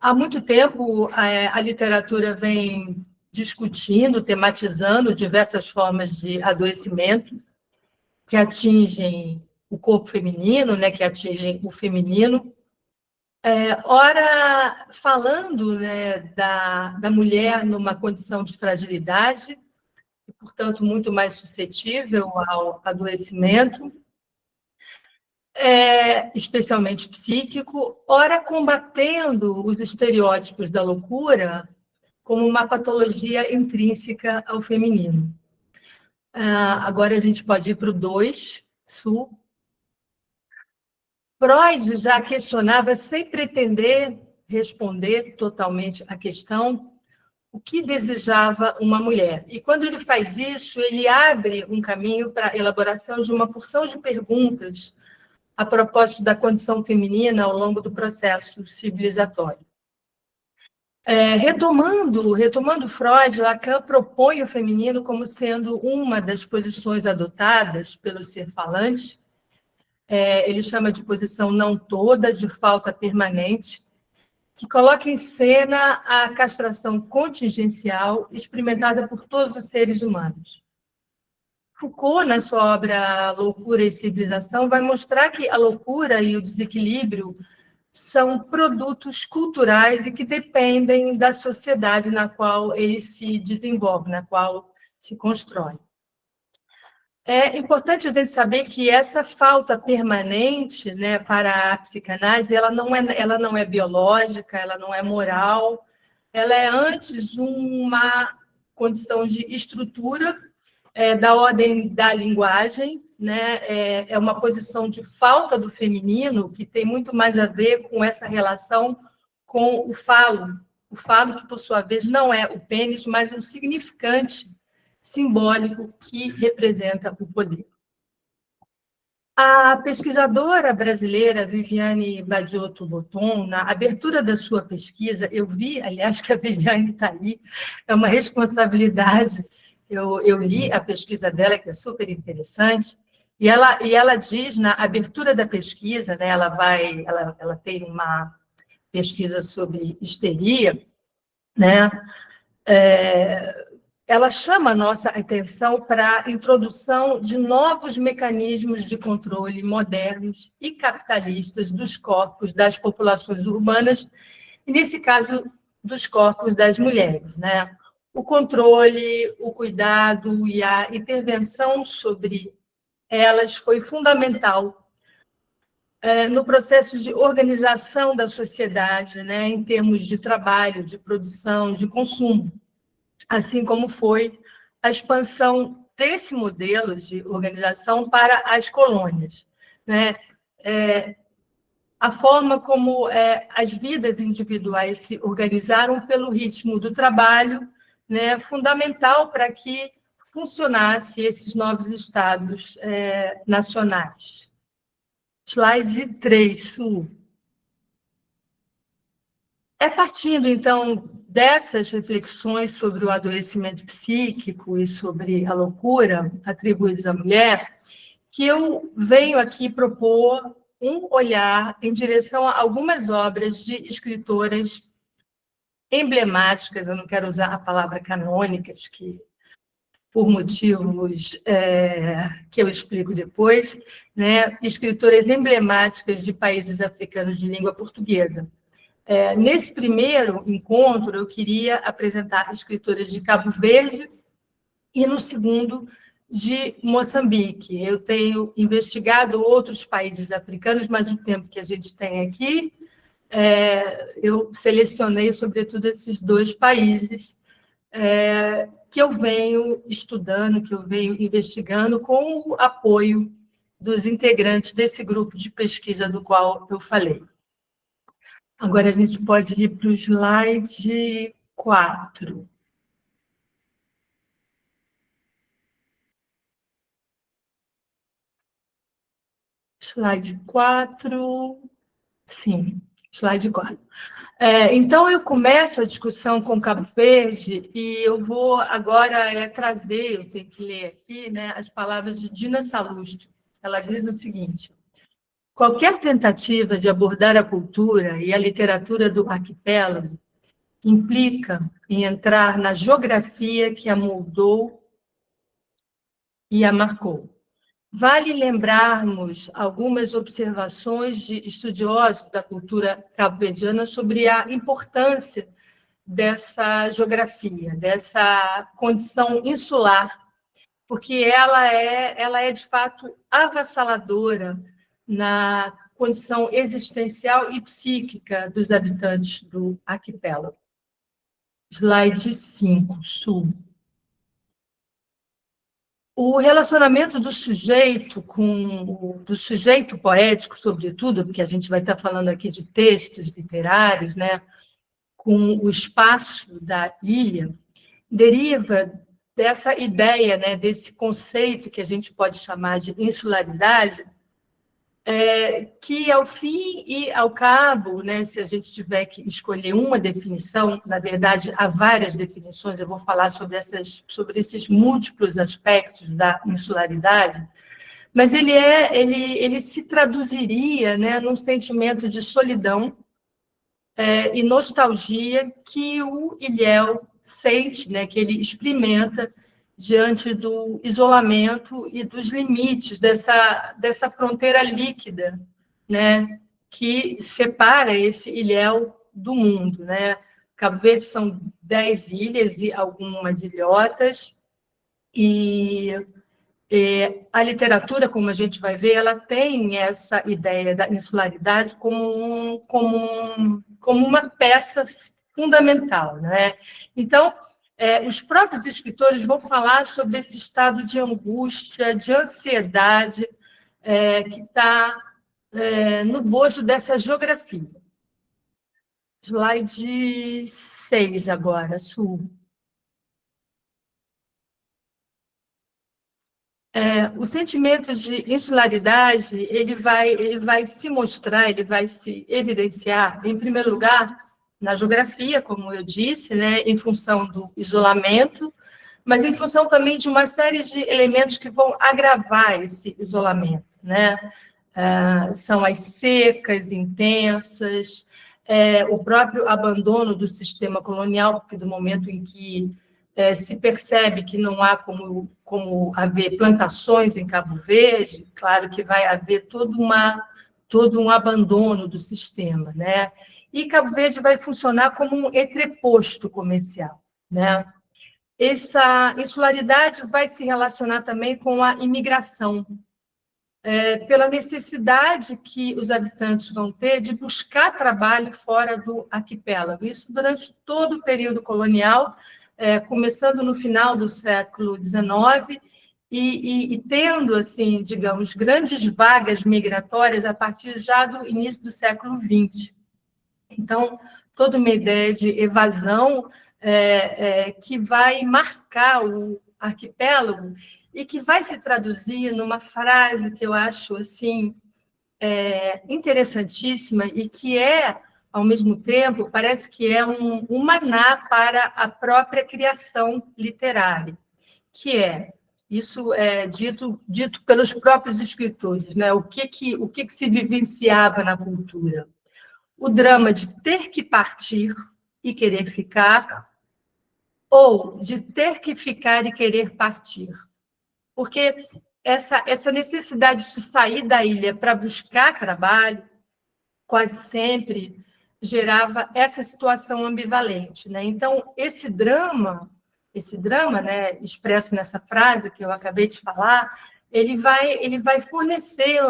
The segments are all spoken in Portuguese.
Há muito tempo, a literatura vem discutindo, tematizando diversas formas de adoecimento que atingem o corpo feminino, né, que atingem o feminino. Ora, falando, né, da mulher numa condição de fragilidade, e, portanto, muito mais suscetível ao adoecimento, especialmente psíquico, ora combatendo os estereótipos da loucura como uma patologia intrínseca ao feminino. Agora a gente pode ir para o 2, Sul. Freud já questionava, sem pretender responder totalmente à questão, o que desejava uma mulher. E quando ele faz isso, ele abre um caminho para a elaboração de uma porção de perguntas a propósito da condição feminina ao longo do processo civilizatório. Retomando Freud, Lacan propõe o feminino como sendo uma das posições adotadas pelo ser falante. Ele chama de posição não toda, de falta permanente, que coloca em cena a castração contingencial experimentada por todos os seres humanos. Foucault, na sua obra Loucura e Civilização, vai mostrar que a loucura e o desequilíbrio são produtos culturais e que dependem da sociedade na qual ele se desenvolve, na qual se constrói. É importante a gente saber que essa falta permanente, né, para a psicanálise, ela não é biológica, ela não é moral, ela é antes uma condição de estrutura da ordem da linguagem, né? É uma posição de falta do feminino que tem muito mais a ver com essa relação com o falo que, por sua vez, não é o pênis, mas um significante simbólico que representa o poder. A pesquisadora brasileira Viviane Badiotto-Botton, na abertura da sua pesquisa, eu vi, aliás, que a Viviane está ali, é uma responsabilidade. Eu li a pesquisa dela, que é super interessante, e ela diz, na abertura da pesquisa, né, ela tem uma pesquisa sobre histeria, né, ela chama a nossa atenção para a introdução de novos mecanismos de controle modernos e capitalistas dos corpos das populações urbanas, e, nesse caso, dos corpos das mulheres, né? O controle, o cuidado e a intervenção sobre elas foi fundamental no processo de organização da sociedade, né, em termos de trabalho, de produção, de consumo, assim como foi a expansão desse modelo de organização para as colônias, né? A forma como as vidas individuais se organizaram pelo ritmo do trabalho, né, fundamental para que funcionassem esses novos estados nacionais. Slide 3, Su. Partindo, então, dessas reflexões sobre o adoecimento psíquico e sobre a loucura atribuídas à mulher, que eu venho aqui propor um olhar em direção a algumas obras de escritoras emblemáticas, eu não quero usar a palavra canônicas, que por motivos que eu explico depois, né, escritoras emblemáticas de países africanos de língua portuguesa. Nesse primeiro encontro, eu queria apresentar escritoras de Cabo Verde e, no segundo, de Moçambique. Eu tenho investigado outros países africanos, mas o tempo que a gente tem aqui, eu selecionei, sobretudo, esses dois países que eu venho estudando, que eu venho investigando com o apoio dos integrantes desse grupo de pesquisa do qual eu falei. Agora a gente pode ir para o slide 4. Slide 4. Sim, slide 4. Então, eu começo a discussão com Cabo Verde e eu vou agora trazer, eu tenho que ler aqui, né, as palavras de Dina Salustio. Ela diz o seguinte: Qualquer tentativa de abordar a cultura e a literatura do arquipélago implica em entrar na geografia que a moldou e a marcou. Vale lembrarmos algumas observações de estudiosos da cultura cabo-verdiana sobre a importância dessa geografia, dessa condição insular, porque ela é de fato avassaladora na condição existencial e psíquica dos habitantes do arquipélago. Slide 5, Sul. O relacionamento do sujeito do sujeito poético, sobretudo, porque a gente vai estar falando aqui de textos literários, né, com o espaço da ilha, deriva dessa ideia, né, desse conceito que a gente pode chamar de insularidade, que, ao fim e ao cabo, né, se a gente tiver que escolher uma definição, na verdade, há várias definições, eu vou falar sobre esses múltiplos aspectos da insularidade, mas ele se traduziria, né, num sentimento de solidão e nostalgia que o ilhéu sente, né, que ele experimenta diante do isolamento e dos limites dessa fronteira líquida, né, que separa esse ilhéu do mundo, né? Cabo Verde são 10 ilhas e algumas ilhotas, e a literatura, como a gente vai ver, ela tem essa ideia da insularidade como uma peça fundamental, né? Então, os próprios escritores vão falar sobre esse estado de angústia, de ansiedade que está no bojo dessa geografia. Slide 6 agora, Sul. O sentimento de insularidade ele vai se mostrar, ele vai se evidenciar, em primeiro lugar, na geografia, como eu disse, né, em função do isolamento, mas em função também de uma série de elementos que vão agravar esse isolamento, né? São as secas intensas, o próprio abandono do sistema colonial, porque do momento em que se percebe que não há como haver plantações em Cabo Verde, claro que vai haver todo um abandono do sistema, né? E Cabo Verde vai funcionar como um entreposto comercial, né? Essa insularidade vai se relacionar também com a imigração, pela necessidade que os habitantes vão ter de buscar trabalho fora do arquipélago. Isso durante todo o período colonial, começando no final do século XIX e tendo, assim, digamos, grandes vagas migratórias a partir já do início do século XX. Então, toda uma ideia de evasão que vai marcar o arquipélago e que vai se traduzir numa frase que eu acho assim interessantíssima e que ao mesmo tempo, parece que é um maná para a própria criação literária, que isso é dito pelos próprios escritores, né? O que se vivenciava na cultura? O drama de ter que partir e querer ficar, ou de ter que ficar e querer partir. Porque essa necessidade de sair da ilha para buscar trabalho, quase sempre gerava essa situação ambivalente, né? Então, esse drama, né, expresso nessa frase que eu acabei de falar, ele vai fornecer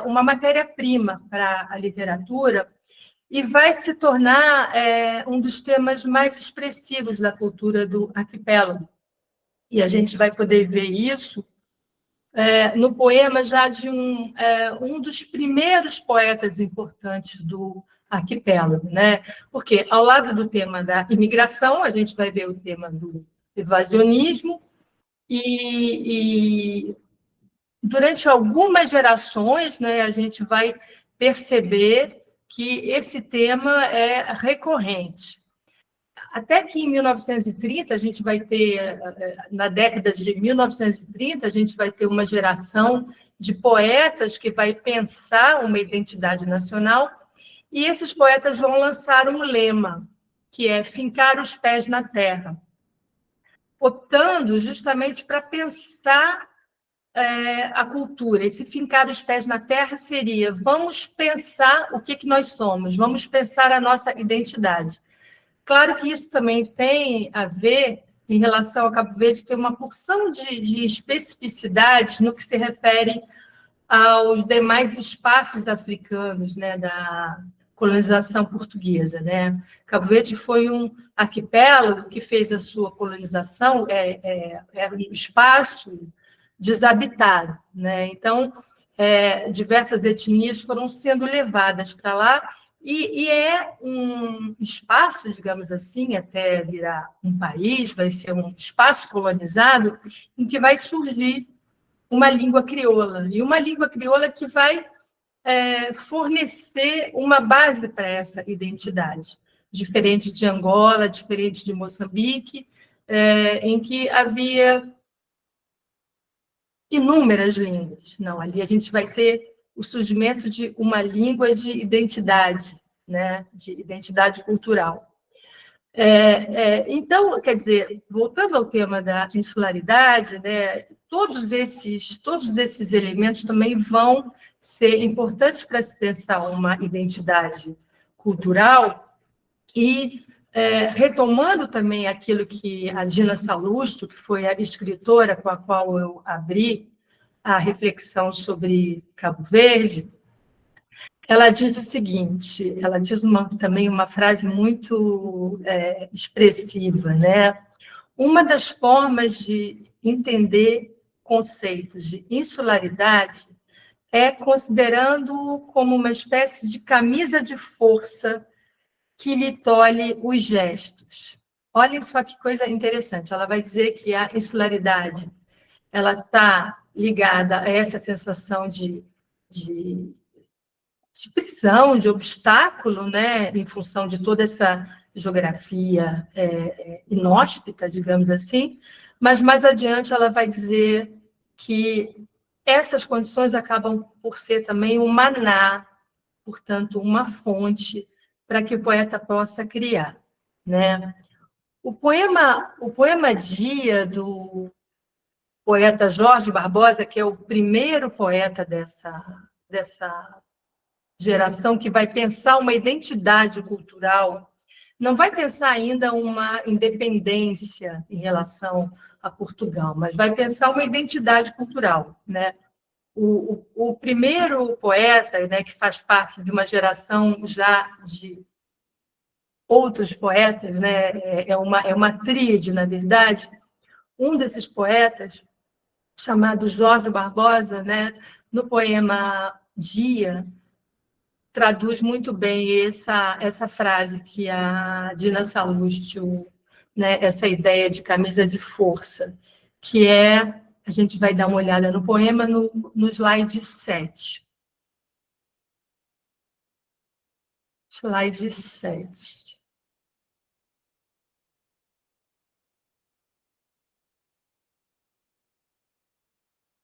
uma matéria-prima para a literatura e vai se tornar um dos temas mais expressivos da cultura do arquipélago. E a gente vai poder ver isso no poema já de um dos primeiros poetas importantes do arquipélago, né? Porque, ao lado do tema da imigração, a gente vai ver o tema do evasionismo e durante algumas gerações, né, a gente vai perceber que esse tema é recorrente. Até que em 1930, a gente vai ter, na década de 1930, a gente vai ter uma geração de poetas que vai pensar uma identidade nacional, e esses poetas vão lançar um lema, que é fincar os pés na terra, optando justamente para pensar a cultura. Esse fincar os pés na terra seria: vamos pensar o que nós somos, vamos pensar a nossa identidade. Claro que isso também tem a ver, em relação ao Cabo Verde, tem uma porção de especificidades no que se refere aos demais espaços africanos, né, da colonização portuguesa, né? Cabo Verde foi um arquipélago que fez a sua colonização, era um espaço desabitado, né? Então, diversas etnias foram sendo levadas para lá, e é um espaço, digamos assim, até virar um país, vai ser um espaço colonizado, em que vai surgir uma língua crioula, e uma língua crioula que vai fornecer uma base para essa identidade, diferente de Angola, diferente de Moçambique, em que havia inúmeras línguas. Não, ali a gente vai ter o surgimento de uma língua de identidade, né, de identidade cultural. Então, quer dizer, voltando ao tema da insularidade, né, todos esses elementos também vão ser importantes para se pensar uma identidade cultural e retomando também aquilo que a Dina Salustio, que foi a escritora com a qual eu abri a reflexão sobre Cabo Verde, ela diz o seguinte, ela diz também uma frase muito expressiva, né? Uma das formas de entender conceitos de insularidade é considerando como uma espécie de camisa de força que lhe tolhe os gestos. Olhem só que coisa interessante. Ela vai dizer que a insularidade ela está ligada a essa sensação de prisão, de obstáculo, né, em função de toda essa geografia inóspita, digamos assim, mas mais adiante ela vai dizer que essas condições acabam por ser também um maná, portanto, uma fonte para que o poeta possa criar, né? O poema Dia, do poeta Jorge Barbosa, que é o primeiro poeta dessa geração que vai pensar uma identidade cultural, não vai pensar ainda uma independência em relação a Portugal, mas vai pensar uma identidade cultural, né? O primeiro poeta, né, que faz parte de uma geração já de outros poetas, né, é uma tríade, na verdade. Um desses poetas, chamado Jorge Barbosa, né, no poema Dia, traduz muito bem essa frase que a Dina Salustio, né, essa ideia de camisa de força, que a gente vai dar uma olhada no poema no slide 7. Slide 7.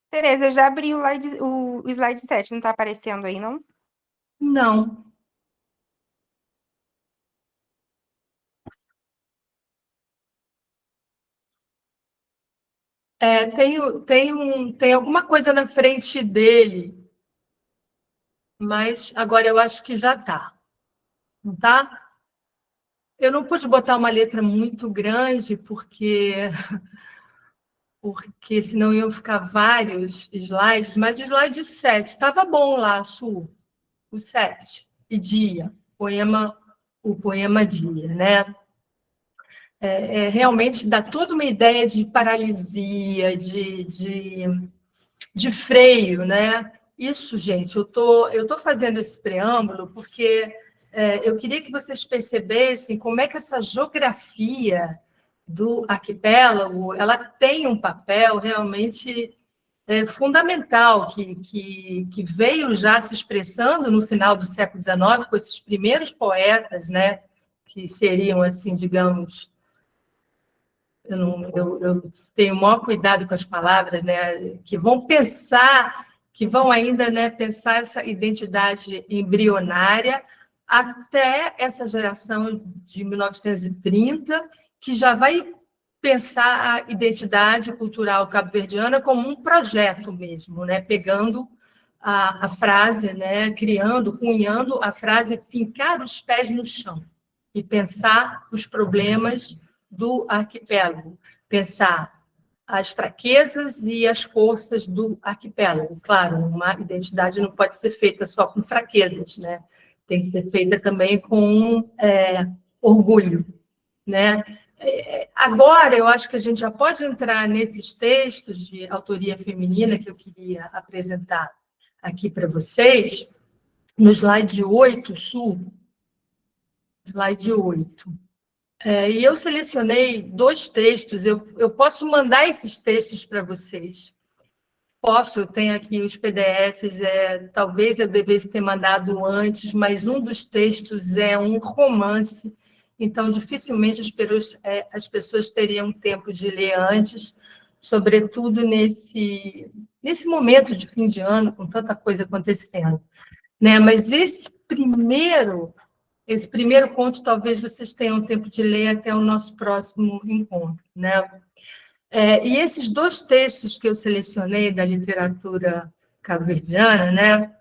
Tereza, eu já abri o slide 7, não está aparecendo aí, não? Não. Tem alguma coisa na frente dele, mas agora eu acho que já está. Não está? Eu não pude botar uma letra muito grande, porque senão iam ficar vários slides, mas slide 7 estava bom lá, Su, o 7, e Dia, o poema Dia, né? Realmente dá toda uma ideia de paralisia, de freio, né? Isso, gente, eu tô fazendo esse preâmbulo porque eu queria que vocês percebessem como é que essa geografia do arquipélago ela tem um papel realmente fundamental, que veio já se expressando no final do século XIX, com esses primeiros poetas, né, que seriam, assim, digamos, eu tenho o maior cuidado com as palavras, né, que vão pensar, que vão ainda, né, pensar essa identidade embrionária até essa geração de 1930, que já vai pensar a identidade cultural cabo-verdiana como um projeto mesmo, né, pegando a frase, né, cunhando a frase fincar os pés no chão e pensar os problemas do arquipélago, pensar as fraquezas e as forças do arquipélago. Claro, uma identidade não pode ser feita só com fraquezas, né? Tem que ser feita também com orgulho, né? Agora, eu acho que a gente já pode entrar nesses textos de autoria feminina que eu queria apresentar aqui para vocês, no slide 8, slide 8. E eu selecionei 2 textos, eu posso mandar esses textos para vocês. Eu tenho aqui os PDFs, talvez eu devesse ter mandado antes, mas um dos textos é um romance, então dificilmente as pessoas teriam tempo de ler antes, sobretudo nesse momento de fim de ano, com tanta coisa acontecendo, né? Mas esse primeiro conto, talvez vocês tenham tempo de ler até o nosso próximo encontro, né? E esses 2 textos que eu selecionei da literatura cabo-verdiana, né?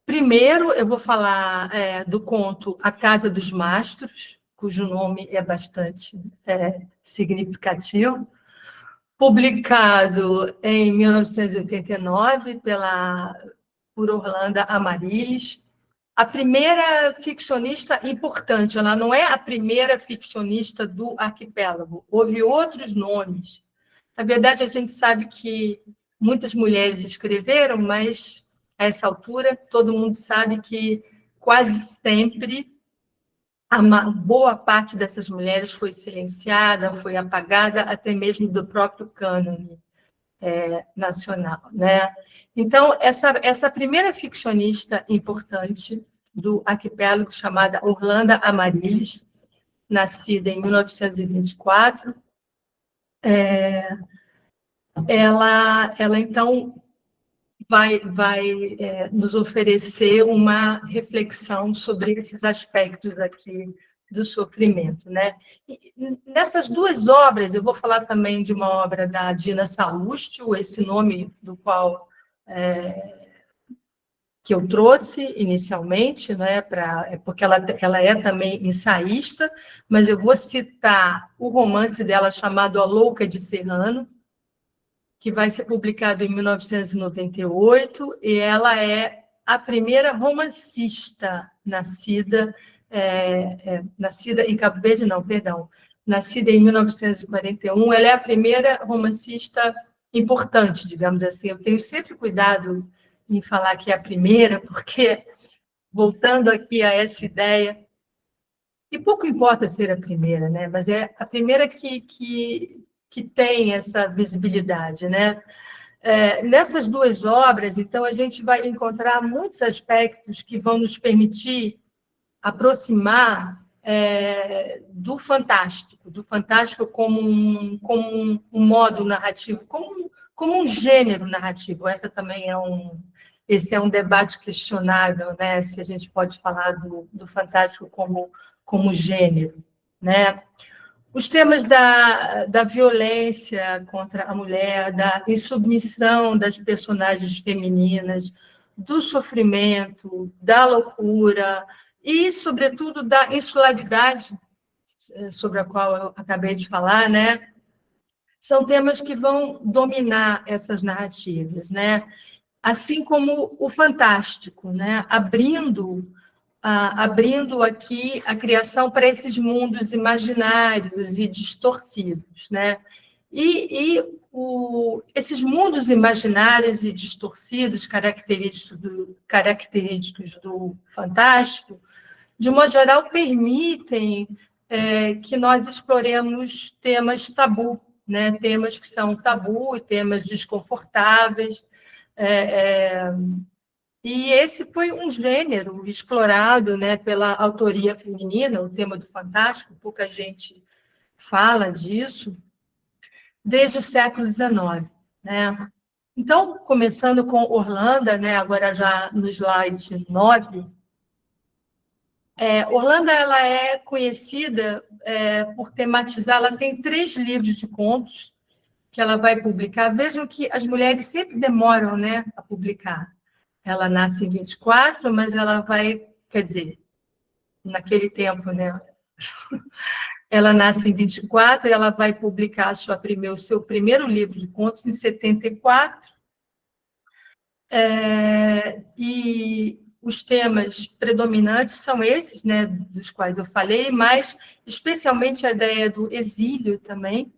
Primeiro, eu vou falar do conto A Casa dos Mastros, cujo nome é bastante significativo, publicado em 1989 por Orlando Amaryllis. A primeira ficcionista importante, ela não é a primeira ficcionista do arquipélago, houve outros nomes. Na verdade, a gente sabe que muitas mulheres escreveram, mas a essa altura todo mundo sabe que quase sempre a boa parte dessas mulheres foi silenciada, foi apagada, até mesmo do próprio cânone nacional, né? Então, essa primeira ficcionista importante do arquipélago, chamada Orlando Amaryllis, nascida em 1924, ela então vai nos oferecer uma reflexão sobre esses aspectos aqui do sofrimento, né? E nessas 2 obras, eu vou falar também de uma obra da Dina Salustio, esse nome do qual que eu trouxe inicialmente, né, porque ela é também ensaísta, mas eu vou citar o romance dela chamado A Louca de Serrano, que vai ser publicado em 1998, e ela é a primeira romancista nascida em Cabo Verde, não, perdão, nascida em 1941, ela é a primeira romancista importante, digamos assim. Eu tenho sempre cuidado em falar que é a primeira, porque, voltando aqui a essa ideia, e pouco importa ser a primeira, né? Mas é a primeira que tem essa visibilidade, né? Nessas 2 obras, então, a gente vai encontrar muitos aspectos que vão nos permitir aproximar do fantástico como um modo narrativo, como um gênero narrativo. Esse é um debate questionável, né? Se a gente pode falar do fantástico como gênero, né? Os temas da violência contra a mulher, da insubmissão das personagens femininas, do sofrimento, da loucura e, sobretudo, da insularidade, sobre a qual eu acabei de falar, né? São temas que vão dominar essas narrativas, né? Assim como o fantástico, né? Abrindo aqui a criação para esses mundos imaginários e distorcidos, né? Esses mundos imaginários e distorcidos, característicos do fantástico, de modo geral, permitem que nós exploremos temas tabu, né? Temas que são tabu, temas desconfortáveis. E esse foi um gênero explorado, né, pela autoria feminina, o tema do fantástico, pouca gente fala disso, desde o século XIX, né? Então, começando com Orlando, né, agora já no slide 9, Orlando ela é conhecida por tematizar, ela tem 3 livros de contos que ela vai publicar. Vejam que as mulheres sempre demoram, né, a publicar. Ela nasce em 24, mas ela vai, quer dizer, naquele tempo, né? Ela nasce em 24 e ela vai publicar o seu primeiro livro de contos em 74. E os temas predominantes são esses, né, dos quais eu falei, mas especialmente a ideia do exílio também,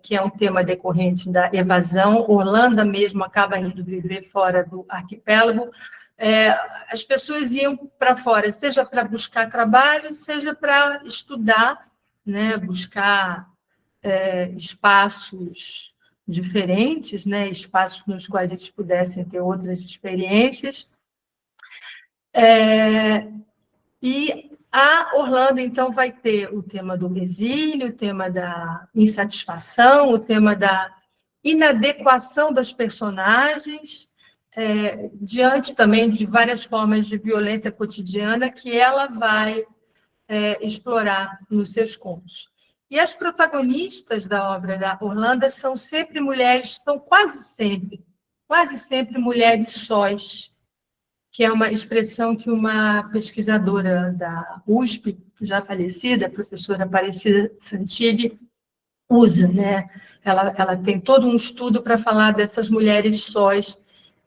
que é um tema decorrente da evasão. Orlando mesmo acaba indo viver fora do arquipélago. As pessoas iam para fora, seja para buscar trabalho, seja para estudar, né, buscar espaços diferentes, né, espaços nos quais eles pudessem ter outras experiências. E a Orlando, então, vai ter o tema do exílio, o tema da insatisfação, o tema da inadequação das personagens, diante também de várias formas de violência cotidiana que ela vai explorar nos seus contos. E as protagonistas da obra da Orlando são sempre mulheres, são quase sempre mulheres sós, que é uma expressão que uma pesquisadora da USP, já falecida, a professora Aparecida Santilli, usa, né? Ela tem todo um estudo para falar dessas mulheres sós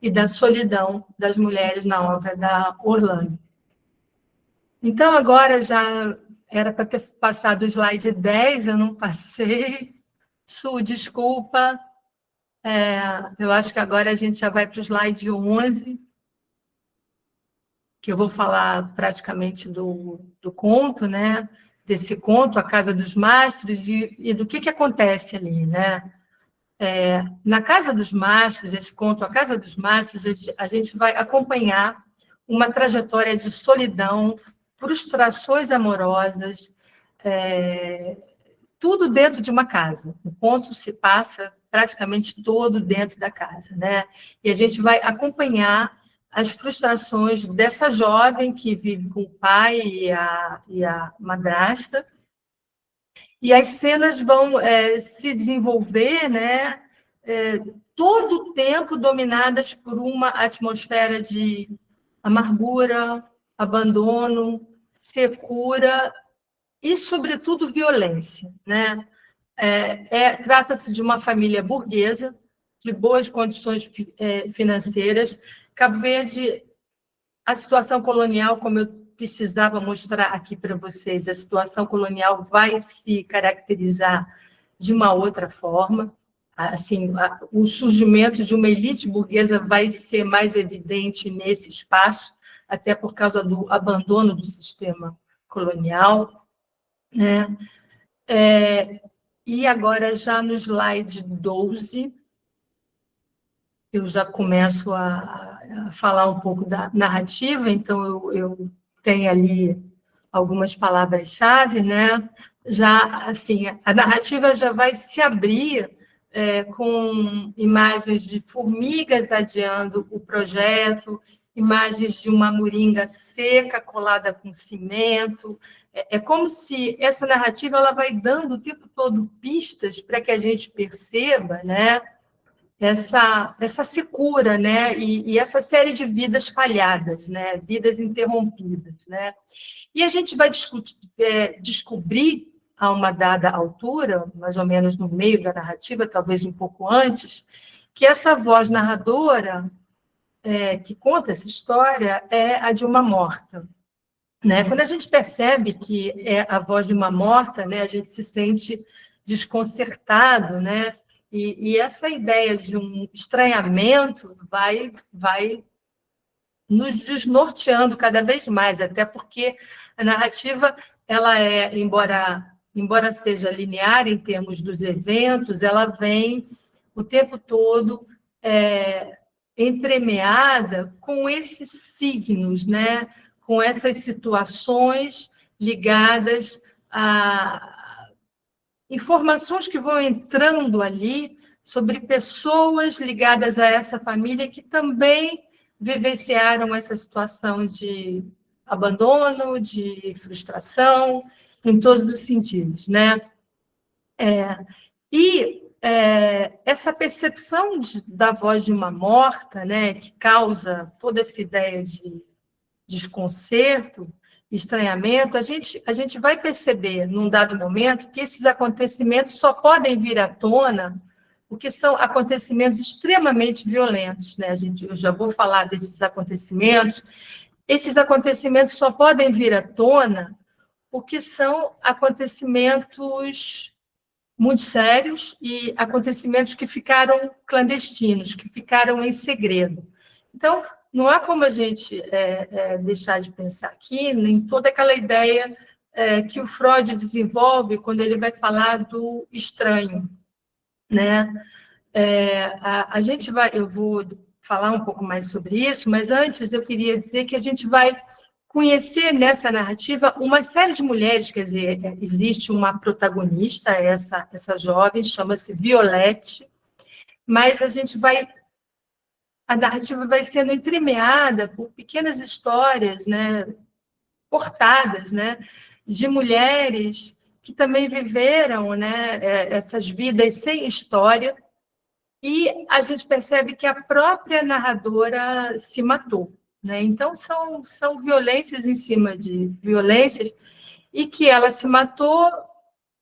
e da solidão das mulheres na obra da Orlando. Então, agora já era para ter passado o slide 10, eu não passei. Su, desculpa. Eu acho que agora a gente já vai para o slide 11, que eu vou falar praticamente do conto, né? Desse conto, A Casa dos Mastros, e do que acontece ali, né? Na Casa dos Mastros, esse conto, A Casa dos Mastros, a gente vai acompanhar uma trajetória de solidão, frustrações amorosas, tudo dentro de uma casa. O conto se passa praticamente todo dentro da casa, né? E a gente vai acompanhar as frustrações dessa jovem que vive com o pai e a madrasta, e as cenas vão se desenvolver, né? Todo o tempo dominadas por uma atmosfera de amargura, abandono, secura e, sobretudo, violência, né? Trata-se de uma família burguesa, de boas condições financeiras. Cabo Verde, a situação colonial, como eu precisava mostrar aqui para vocês, a situação colonial vai se caracterizar de uma outra forma. Assim, o surgimento de uma elite burguesa vai ser mais evidente nesse espaço, até por causa do abandono do sistema colonial, né? E agora, já no slide 12, eu já começo a falar um pouco da narrativa, então eu tenho ali algumas palavras-chave, né? Já, assim, a narrativa já vai se abrir com imagens de formigas adiando o projeto, imagens de uma moringa seca colada com cimento. É como se essa narrativa ela vai dando o tempo todo pistas para que a gente perceba, né, essa secura, né, e essa série de vidas falhadas, né, vidas interrompidas, né. E a gente vai descobrir, a uma dada altura, mais ou menos no meio da narrativa, talvez um pouco antes, que essa voz narradora que conta essa história é a de uma morta, né? Quando a gente percebe que é a voz de uma morta, né, a gente se sente desconcertado, né? E essa ideia de um estranhamento vai nos desnorteando cada vez mais, até porque a narrativa, ela embora seja linear em termos dos eventos, ela vem o tempo todo entremeada com esses signos, né? Com essas situações ligadas a informações que vão entrando ali sobre pessoas ligadas a essa família que também vivenciaram essa situação de abandono, de frustração, em todos os sentidos, né? Essa percepção da voz de uma morta, né, que causa toda essa ideia de desconcerto, estranhamento, a gente vai perceber, num dado momento, que esses acontecimentos só podem vir à tona porque são acontecimentos extremamente violentos, né? Eu já vou falar desses acontecimentos. Esses acontecimentos só podem vir à tona porque são acontecimentos muito sérios e acontecimentos que ficaram clandestinos, que ficaram em segredo. Então, não há como a gente deixar de pensar aqui em toda aquela ideia que o Freud desenvolve quando ele vai falar do estranho, né? Eu vou falar um pouco mais sobre isso, mas antes eu queria dizer que a gente vai conhecer nessa narrativa uma série de mulheres, quer dizer, existe uma protagonista, essa jovem, chama-se Violette, mas a narrativa vai sendo entremeada por pequenas histórias, né, cortadas, né, de mulheres que também viveram, né, essas vidas sem história, e a gente percebe que a própria narradora se matou, né? Então, são violências em cima de violências, e que ela se matou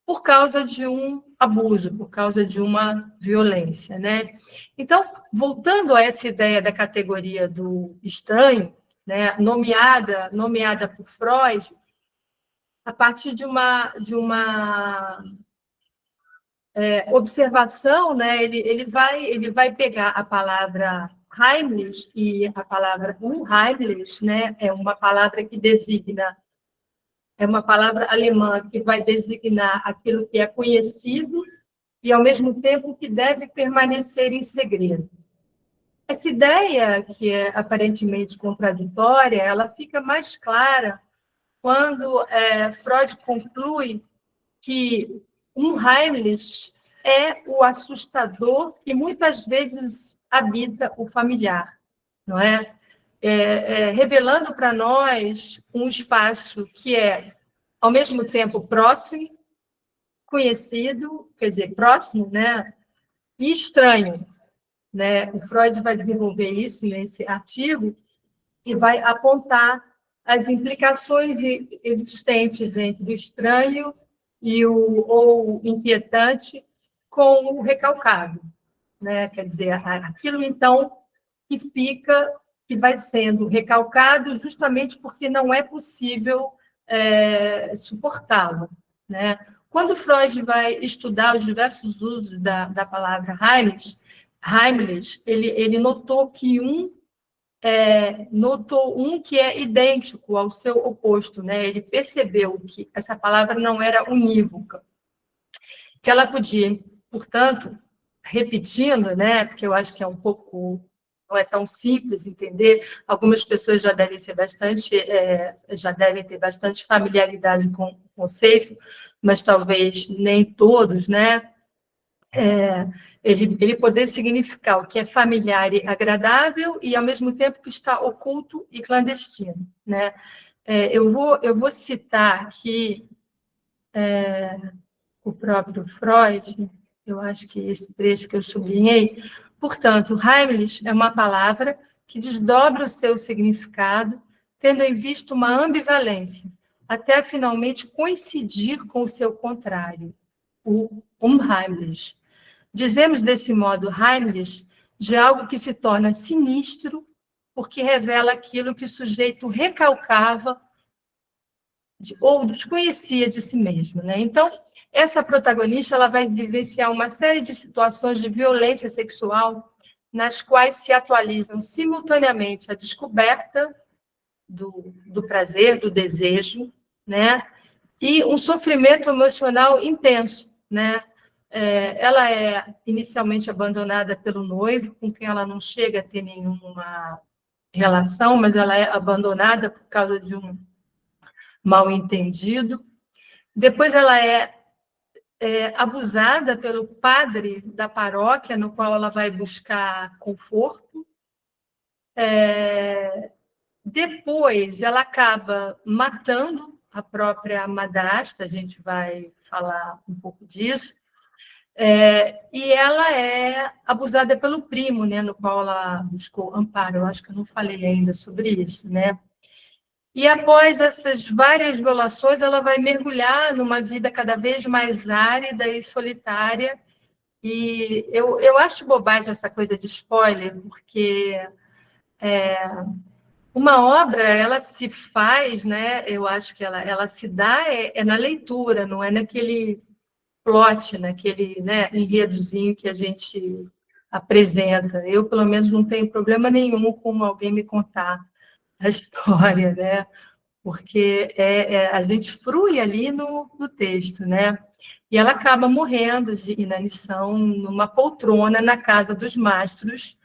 por causa de um abuso, por causa de uma violência, né? Então, voltando a essa ideia da categoria do estranho, né, nomeada por Freud, a partir de uma observação, né, ele vai pegar a palavra Heimlich, e a palavra unheimlich, né, é uma palavra que designa, é uma palavra alemã que vai designar aquilo que é conhecido e, ao mesmo tempo, que deve permanecer em segredo. Essa ideia, que é aparentemente contraditória, ela fica mais clara quando Freud conclui que unheimlich é o assustador que muitas vezes habita o familiar, não é? Revelando para nós um espaço que é, ao mesmo tempo, próximo, conhecido, quer dizer, próximo, né? E estranho, né? O Freud vai desenvolver isso nesse artigo e vai apontar as implicações existentes entre o estranho ou inquietante com o recalcado, né? Quer dizer, aquilo, então, que vai sendo recalcado justamente porque não é possível suportá-lo, né? Quando Freud vai estudar os diversos usos da palavra Heimlich, ele notou um que é idêntico ao seu oposto, né? Ele percebeu que essa palavra não era unívoca, que ela podia, portanto, repetindo, né? Porque eu acho que não é tão simples entender. Algumas pessoas já devem ter bastante familiaridade com o conceito, mas talvez nem todos, né? Ele poder significar o que é familiar e agradável e, ao mesmo tempo, que está oculto e clandestino, né? Eu vou citar aqui o próprio Freud, eu acho que esse trecho que eu sublinhei. Portanto, Heimlich é uma palavra que desdobra o seu significado, tendo em vista uma ambivalência, até finalmente coincidir com o seu contrário, o unheimlich. Dizemos desse modo Heimlich de algo que se torna sinistro porque revela aquilo que o sujeito recalcava ou desconhecia de si mesmo, né? Então, essa protagonista ela vai vivenciar uma série de situações de violência sexual nas quais se atualizam simultaneamente a descoberta do prazer, do desejo, né? E um sofrimento emocional intenso, né? Ela é inicialmente abandonada pelo noivo, com quem ela não chega a ter nenhuma relação, mas ela é abandonada por causa de um mal-entendido. Depois ela é abusada pelo padre da paróquia, no qual ela vai buscar conforto. Depois, ela acaba matando a própria madrasta, a gente vai falar um pouco disso, e ela é abusada pelo primo, né, no qual ela buscou amparo. Eu acho que eu não falei ainda sobre isso, né? E após essas várias violações, ela vai mergulhar numa vida cada vez mais árida e solitária. E eu acho bobagem essa coisa de spoiler, porque uma obra, ela se faz, né? Eu acho que ela se dá na leitura, não é naquele plot, naquele, né, enredozinho que a gente apresenta. Eu, pelo menos, não tenho problema nenhum com alguém me contar a história, né? Porque a gente frui ali no texto, né? E ela acaba morrendo de inanição numa poltrona na casa dos mastros,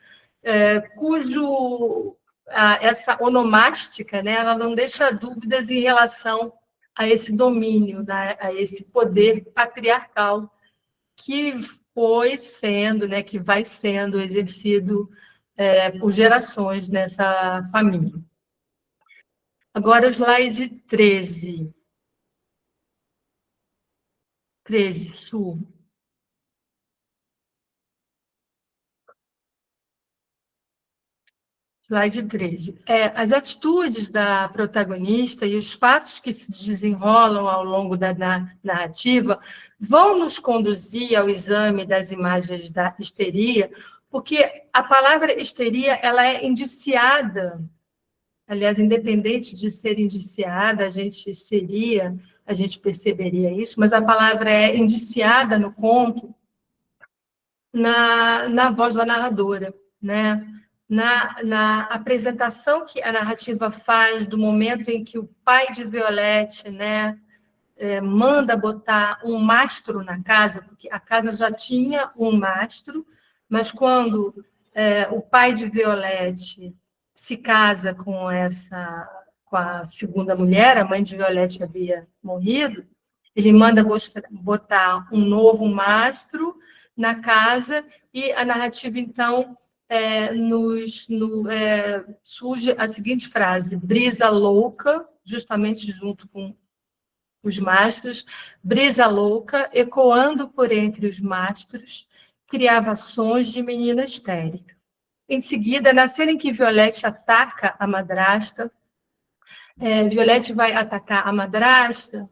essa onomástica, né, ela não deixa dúvidas em relação a esse domínio, né, a esse poder patriarcal que foi sendo, né, que vai sendo exercido por gerações nessa família. Agora, o slide 13. 13, Su. Slide 13. As atitudes da protagonista e os fatos que se desenrolam ao longo da narrativa vão nos conduzir ao exame das imagens da histeria, porque a palavra histeria ela é indiciada, aliás, independente de ser indiciada, a gente perceberia isso, mas a palavra é indiciada no conto na voz da narradora, né? Na apresentação que a narrativa faz do momento em que o pai de Violette, né, manda botar um mastro na casa, porque a casa já tinha um mastro, mas quando o pai de Violette se casa com a segunda mulher, a mãe de Violette havia morrido, ele manda botar um novo mastro na casa e a narrativa, então, surge a seguinte frase: brisa louca, justamente junto com os mastros, brisa louca, ecoando por entre os mastros, criava sons de menina histérica. Em seguida, na cena em que Violette ataca a madrasta, Violette vai atacar a madrasta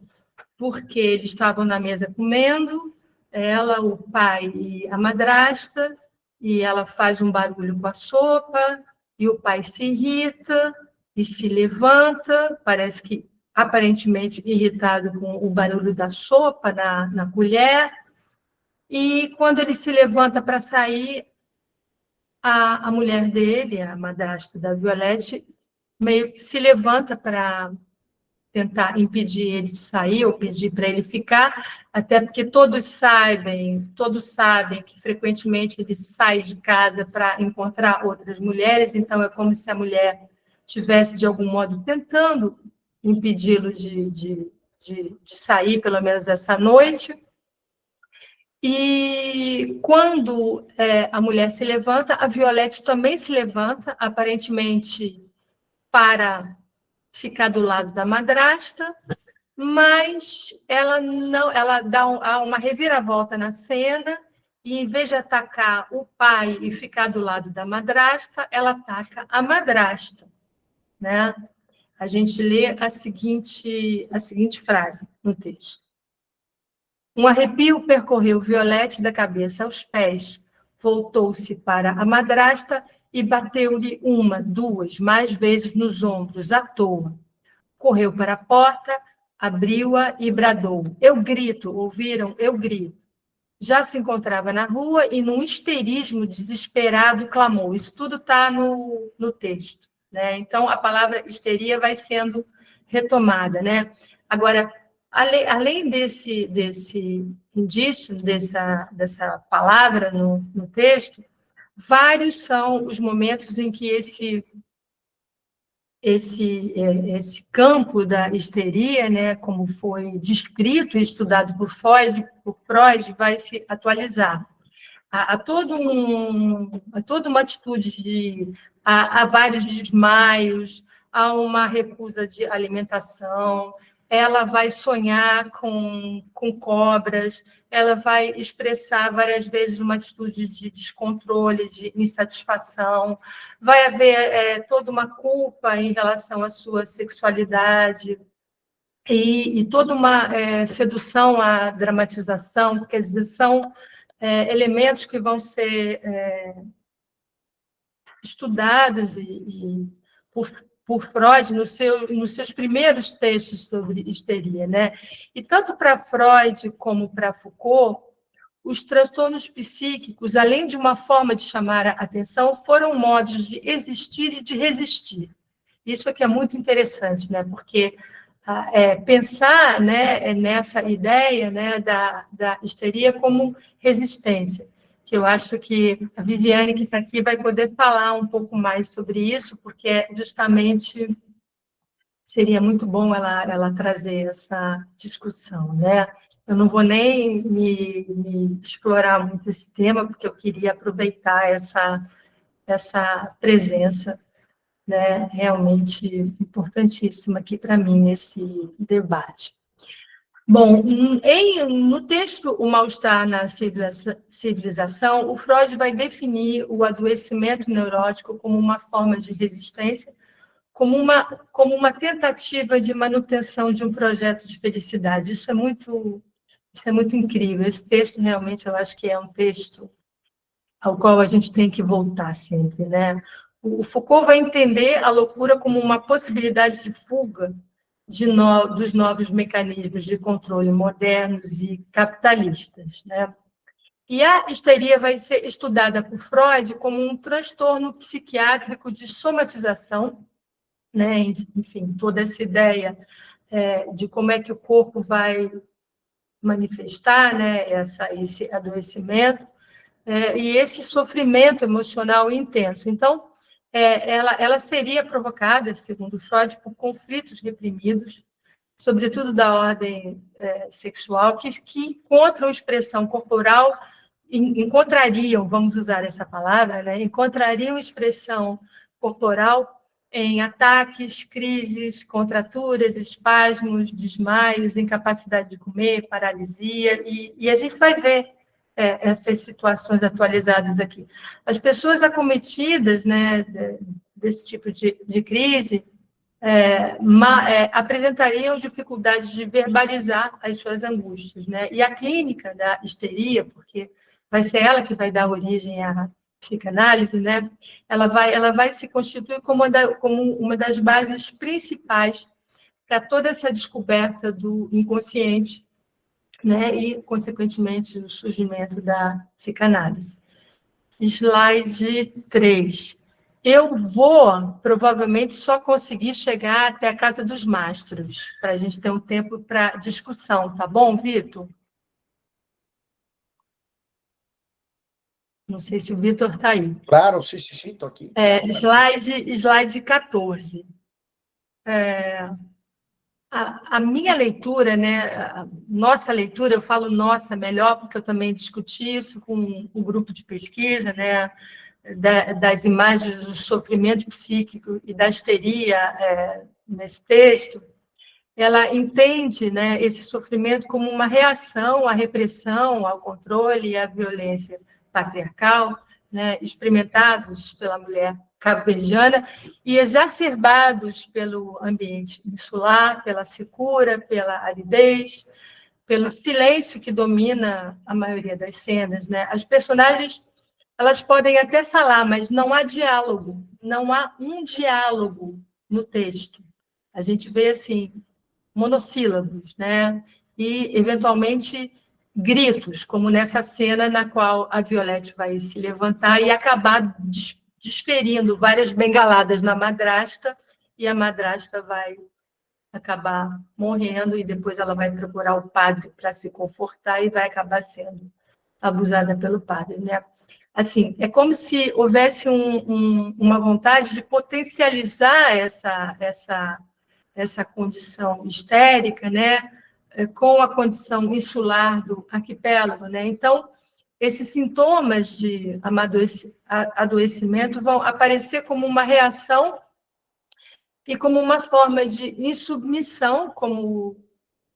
porque eles estavam na mesa comendo, ela, o pai e a madrasta, e ela faz um barulho com a sopa, e o pai se irrita e se levanta, parece que aparentemente irritado com o barulho da sopa na colher, e quando ele se levanta para sair, a mulher dele, a madrasta da Violette, meio que se levanta para tentar impedir ele de sair ou pedir para ele ficar, até porque todos sabem que frequentemente ele sai de casa para encontrar outras mulheres, então é como se a mulher tivesse, de algum modo, tentando impedi-lo de sair, pelo menos essa noite. E quando a mulher se levanta, a Violette também se levanta, aparentemente para ficar do lado da madrasta, mas ela dá uma reviravolta na cena e, em vez de atacar o pai e ficar do lado da madrasta, ela ataca a madrasta, né? A gente lê a seguinte frase no texto. Um arrepio percorreu Violette da cabeça aos pés, voltou-se para a madrasta e bateu-lhe uma, duas, mais vezes nos ombros, à toa. Correu para a porta, abriu-a e bradou. Eu grito, ouviram? Eu grito. Já se encontrava na rua e, num histerismo desesperado, clamou. Isso tudo está no texto, né? Então, a palavra histeria vai sendo retomada, né? Agora, além desse indício, dessa palavra no texto, vários são os momentos em que esse esse campo da histeria, né, como foi descrito e estudado por Freud, vai se atualizar. Há toda uma atitude há vários desmaios, há uma recusa de alimentação, ela vai sonhar com cobras, ela vai expressar várias vezes uma atitude de descontrole, de insatisfação, vai haver toda uma culpa em relação à sua sexualidade, e toda uma sedução à dramatização, quer dizer, são elementos que vão ser estudados por Freud nos seus primeiros textos sobre histeria, né? E tanto para Freud como para Foucault, os transtornos psíquicos, além de uma forma de chamar a atenção, foram modos de existir e de resistir. Isso aqui é muito interessante, né? Porque pensar, né, nessa ideia, né, da histeria como resistência, que eu acho que a Viviane, que está aqui, vai poder falar um pouco mais sobre isso, porque justamente seria muito bom ela trazer essa discussão, né? Eu não vou nem me explorar muito esse tema, porque eu queria aproveitar essa presença, né, realmente importantíssima aqui para mim, esse debate. Bom, no texto O Mal-Estar na Civilização, o Freud vai definir o adoecimento neurótico como uma forma de resistência, como uma tentativa de manutenção de um projeto de felicidade. Isso é muito incrível. Esse texto, realmente, eu acho que é um texto ao qual a gente tem que voltar sempre, né? O Foucault vai entender a loucura como uma possibilidade de fuga dos novos mecanismos de controle modernos e capitalistas, né? E a histeria vai ser estudada por Freud como um transtorno psiquiátrico de somatização, né? Enfim, toda essa ideia de como é que o corpo vai manifestar, né, esse adoecimento, e esse sofrimento emocional intenso. Então, ela seria provocada, segundo Freud, por conflitos reprimidos, sobretudo da ordem sexual, que encontram expressão corporal, encontrariam, vamos usar essa palavra, né, encontrariam expressão corporal em ataques, crises, contraturas, espasmos, desmaios, incapacidade de comer, paralisia, e a gente vai ver essas situações atualizadas aqui. As pessoas acometidas, né, desse tipo de crise apresentariam dificuldades de verbalizar as suas angústias, né? E a clínica da histeria, porque vai ser ela que vai dar origem à psicanálise, né? Ela vai se constituir como uma das bases principais para toda essa descoberta do inconsciente, né? E, consequentemente, o surgimento da psicanálise. Slide 3. Eu vou, provavelmente, só conseguir chegar até a Casa dos Mastros, para a gente ter um tempo para discussão, tá bom, Vitor? Não sei se o Vitor está aí. Claro, sim, estou aqui. Slide 14. A minha leitura, né, a nossa leitura, eu falo nossa melhor, porque eu também discuti isso com o grupo de pesquisa, né, das imagens do sofrimento psíquico e da histeria nesse texto. Ela entende, né, esse sofrimento como uma reação à repressão, ao controle e à violência patriarcal, né, experimentados pela mulher cabo-verdiana e exacerbados pelo ambiente insular, pela secura, pela aridez, pelo silêncio que domina a maioria das cenas, né? As personagens, elas podem até falar, mas não há diálogo, não há um diálogo no texto. A gente vê, assim, monossílabos, né? E, eventualmente, gritos, como nessa cena na qual a Violette vai se levantar e acabar desferindo várias bengaladas na madrasta, e a madrasta vai acabar morrendo, e depois ela vai procurar o padre para se confortar e vai acabar sendo abusada pelo padre, né? assim, é como se houvesse uma vontade de potencializar essa condição histérica, né, com a condição insular do arquipélago, né? Então, esses sintomas de adoecimento vão aparecer como uma reação e como uma forma de insubmissão, como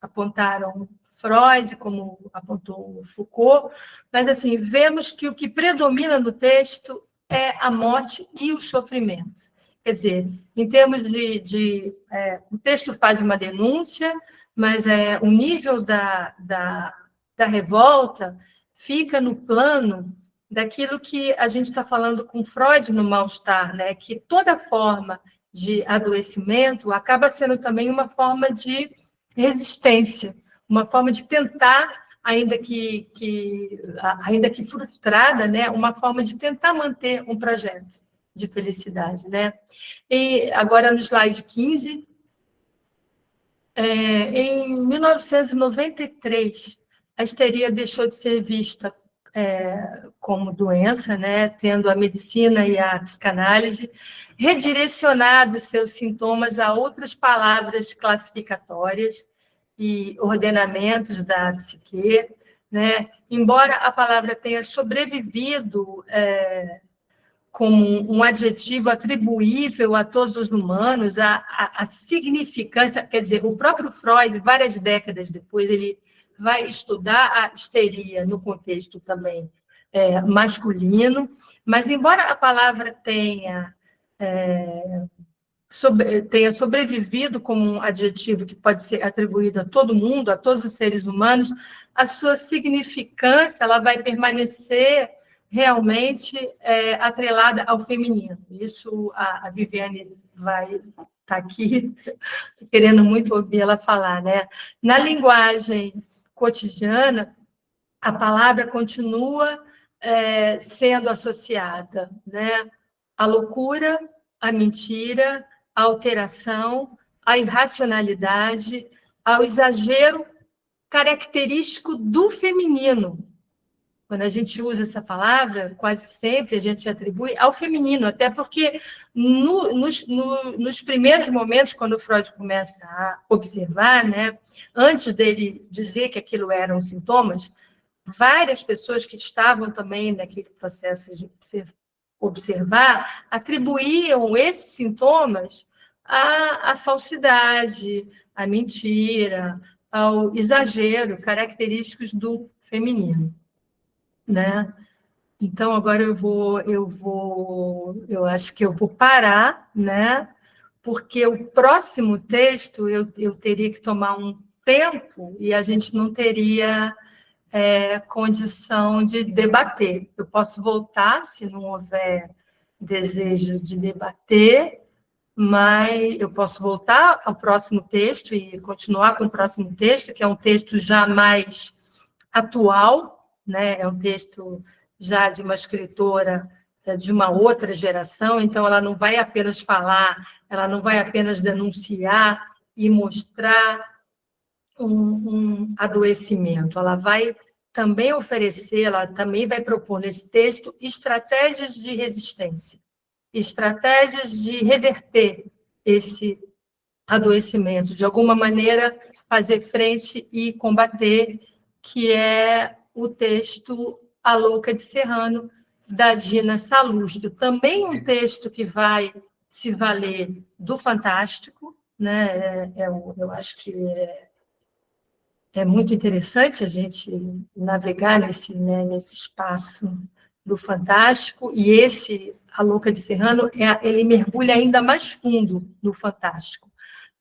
apontaram Freud, como apontou Foucault, mas assim, vemos que o que predomina no texto é a morte e o sofrimento. Quer dizer, em termos o texto faz uma denúncia, mas o nível da revolta fica no plano daquilo que a gente está falando com Freud no mal-estar, né? Que toda forma de adoecimento acaba sendo também uma forma de resistência, uma forma de tentar, ainda que frustrada, né, uma forma de tentar manter um projeto de felicidade, né? E agora no slide 15, em 1993, a histeria deixou de ser vista como doença, né, tendo a medicina e a psicanálise redirecionado seus sintomas a outras palavras classificatórias e ordenamentos da psique, né? Embora a palavra tenha sobrevivido como um adjetivo atribuível a todos os humanos, a significância, quer dizer, o próprio Freud, várias décadas depois, ele vai estudar a histeria no contexto também masculino, mas embora a palavra tenha sobrevivido como um adjetivo que pode ser atribuído a todo mundo, a todos os seres humanos, a sua significância ela vai permanecer realmente atrelada ao feminino. Isso a Viviane vai estar aqui querendo muito ouvir ela falar, né? Na linguagem cotidiana, a palavra continua sendo associada, né, à loucura, à mentira, à alteração, à irracionalidade, ao exagero característico do feminino. Quando a gente usa essa palavra, quase sempre a gente atribui ao feminino, até porque nos primeiros momentos, quando o Freud começa a observar, né, antes dele dizer que aquilo eram sintomas, várias pessoas que estavam também naquele processo de observar atribuíam esses sintomas à falsidade, à mentira, ao exagero, característicos do feminino, né? Então agora eu acho que eu vou parar, né? Porque o próximo texto eu teria que tomar um tempo e a gente não teria condição de debater. Eu posso voltar, se não houver desejo de debater, mas eu posso voltar ao próximo texto e continuar com o próximo texto, que é um texto já mais atual, né? É um texto já de uma escritora de uma outra geração, então ela não vai apenas falar, ela não vai apenas denunciar e mostrar um adoecimento, ela vai também oferecer, ela também vai propor nesse texto estratégias de resistência, estratégias de reverter esse adoecimento, de alguma maneira fazer frente e combater, que é o texto A Louca de Serrano, da Dina Salustio. Também um texto que vai se valer do fantástico, né? Eu acho que é muito interessante a gente navegar nesse espaço do fantástico, e A Louca de Serrano, ele mergulha ainda mais fundo no fantástico.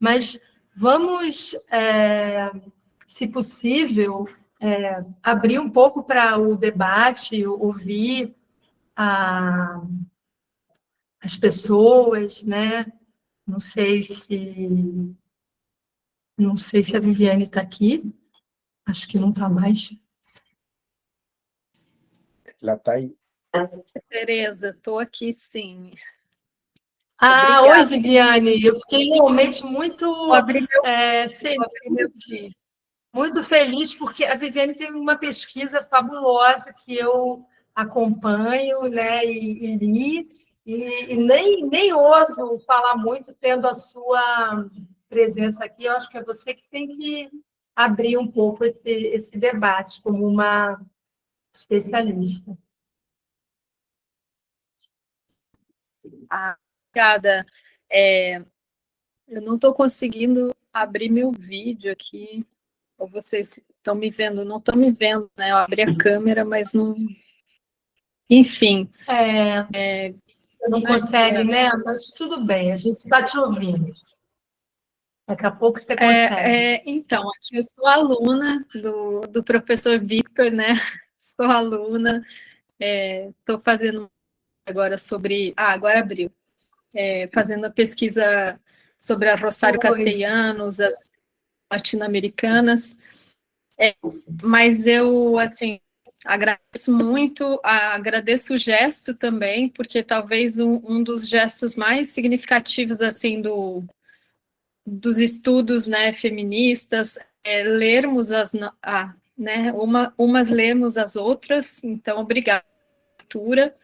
Mas vamos, se possível, abrir um pouco para o debate, ouvir as pessoas, né? Não sei se a Viviane está aqui. Acho que não está mais. Ela está aí. Tereza, estou aqui sim. Oi, Viviane. Eu fiquei realmente muito feliz, porque a Viviane tem uma pesquisa fabulosa que eu acompanho, né, e li, e nem ouso falar muito tendo a sua presença aqui. Eu acho que é você que tem que abrir um pouco esse debate como uma especialista. Obrigada. Eu não estou conseguindo abrir meu vídeo aqui. Ou vocês estão me vendo? Não estão me vendo, né? Eu abri a câmera, mas não. Enfim. Você não consegue, né? Mas tudo bem, a gente está te ouvindo. Daqui a pouco você consegue. Então, aqui eu sou aluna do professor Victor, né? Sou aluna, estou fazendo agora sobre. Agora abriu. Fazendo a pesquisa sobre a Rosário Castellanos, as latino-americanas. Mas eu, assim, agradeço muito, agradeço o gesto também, porque talvez um dos gestos mais significativos, assim, dos estudos, né, feministas, lermos né, umas lemos as outras, então, obrigada, leitura.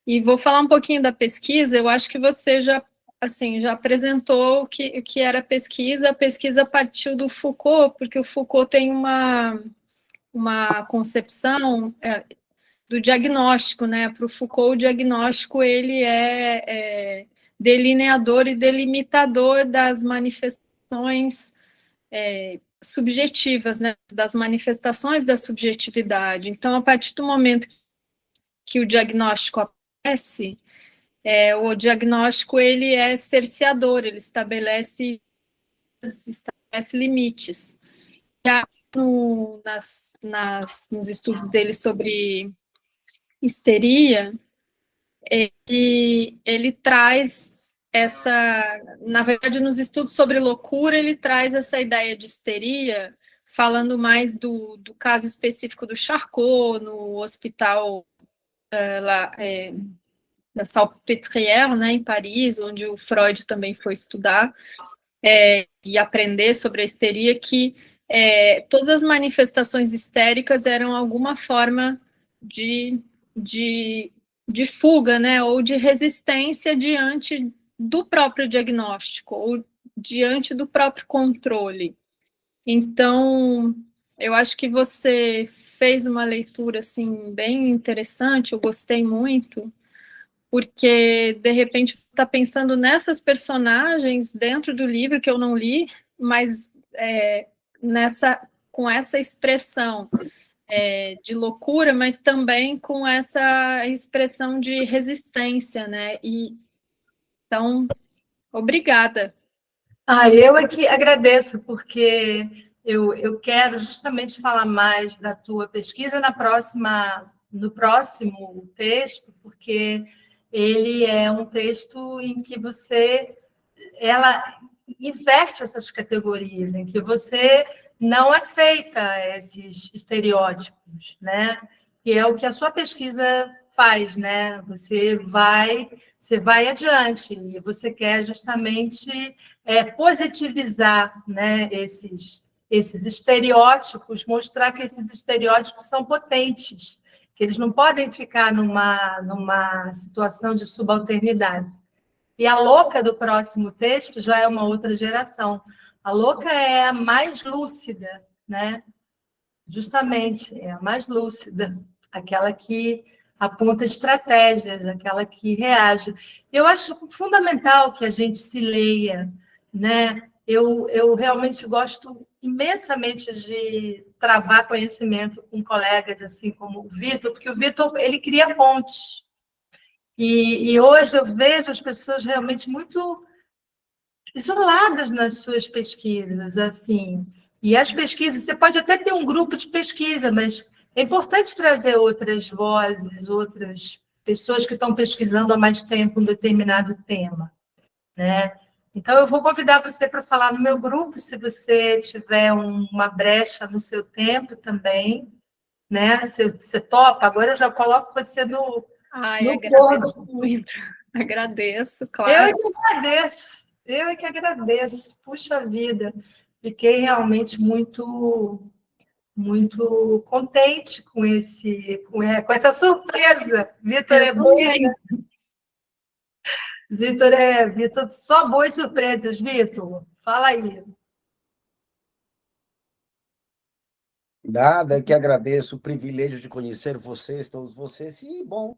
E vou falar um pouquinho da pesquisa. Eu acho que você já, assim, já apresentou o que era a pesquisa partiu do Foucault, porque o Foucault tem uma concepção do diagnóstico, né? Para o Foucault, o diagnóstico ele é delineador e delimitador das manifestações subjetivas, né? Das manifestações da subjetividade. Então, a partir do momento que o diagnóstico aparece, o diagnóstico ele é cerceador, ele estabelece limites. Nos estudos dele sobre histeria, ele traz na verdade, nos estudos sobre loucura, ele traz essa ideia de histeria, falando mais do caso específico do Charcot, no hospital da Salpêtrière, né, em Paris, onde o Freud também foi estudar e aprender sobre a histeria, que todas as manifestações histéricas eram alguma forma de fuga, né, ou de resistência diante do próprio diagnóstico, ou diante do próprio controle. Então, eu acho que você fez uma leitura, assim, bem interessante, eu gostei muito, porque, de repente, está pensando nessas personagens dentro do livro que eu não li, mas com essa expressão de loucura, mas também com essa expressão de resistência, né? Então, obrigada. Eu é que agradeço, porque eu quero justamente falar mais da tua pesquisa no próximo texto, porque ele é um texto em que ela inverte essas categorias, em que você não aceita esses estereótipos, né? Que é o que a sua pesquisa faz, né? Você vai adiante e você quer justamente positivizar, né, esses estereótipos, mostrar que esses estereótipos são potentes, que eles não podem ficar numa situação de subalternidade. E a louca do próximo texto já é uma outra geração. A louca é a mais lúcida, né? Justamente, é a mais lúcida, aquela que aponta estratégias, aquela que reage. Eu acho fundamental que a gente se leia, né? Eu realmente gosto imensamente de travar conhecimento com colegas assim como o Vitor, porque o Vitor ele cria pontes. E hoje eu vejo as pessoas realmente muito isoladas nas suas pesquisas, assim. E as pesquisas, você pode até ter um grupo de pesquisa, mas é importante trazer outras vozes, outras pessoas que estão pesquisando há mais tempo um determinado tema, né? Então, eu vou convidar você para falar no meu grupo, se você tiver uma brecha no seu tempo também, né? Você topa, agora eu já coloco você no agradeço muito. Agradeço, claro. Eu é que agradeço. Puxa vida, fiquei realmente muito, muito contente com essa surpresa. Vitor é bom. Vitor, só boas surpresas, Vitor. Fala aí. Nada, eu que agradeço o privilégio de conhecer vocês, todos vocês, e bom,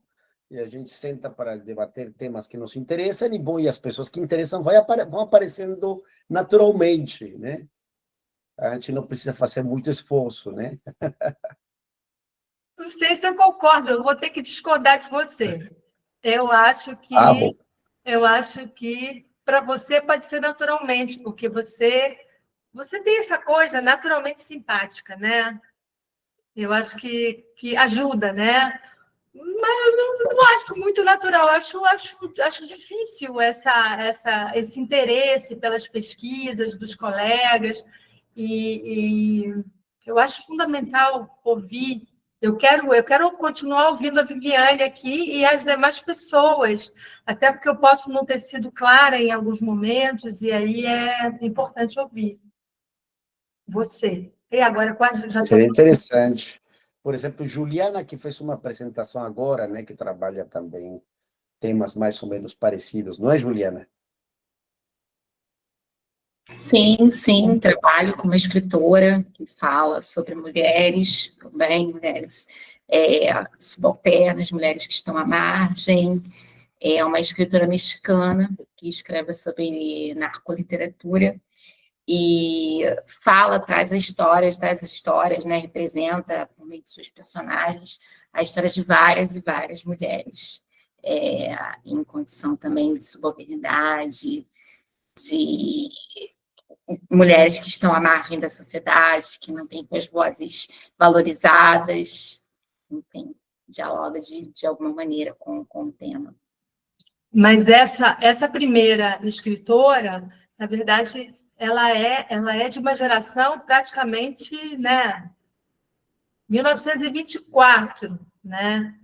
e a gente senta para debater temas que nos interessam, e bom, e as pessoas que interessam vão aparecendo naturalmente, né? A gente não precisa fazer muito esforço, né? Não sei se eu concordo, eu vou ter que discordar de você. Eu acho que Bom. Para você pode ser naturalmente, porque você tem essa coisa naturalmente simpática, né? Eu acho que ajuda, né? Mas eu não acho muito natural, acho difícil esse interesse pelas pesquisas dos colegas, e eu acho fundamental ouvir. Eu quero continuar ouvindo a Viviane aqui e as demais pessoas, até porque eu posso não ter sido clara em alguns momentos, e aí é importante ouvir você. E agora quase já Seria interessante. Por exemplo, Juliana, que fez uma apresentação agora, né, que trabalha também temas mais ou menos parecidos, não é, Juliana? Sim, trabalho como escritora que fala sobre mulheres, também mulheres subalternas, mulheres que estão à margem. É uma escritora mexicana que escreve sobre narcoliteratura e traz as histórias, né, representa, por meio de seus personagens, a história de várias e várias mulheres, em condição também de subalternidade, de mulheres que estão à margem da sociedade, que não têm suas vozes valorizadas, enfim, dialoga de alguma maneira com o tema. Mas essa primeira escritora, na verdade, ela é de uma geração praticamente, né, 1924, né?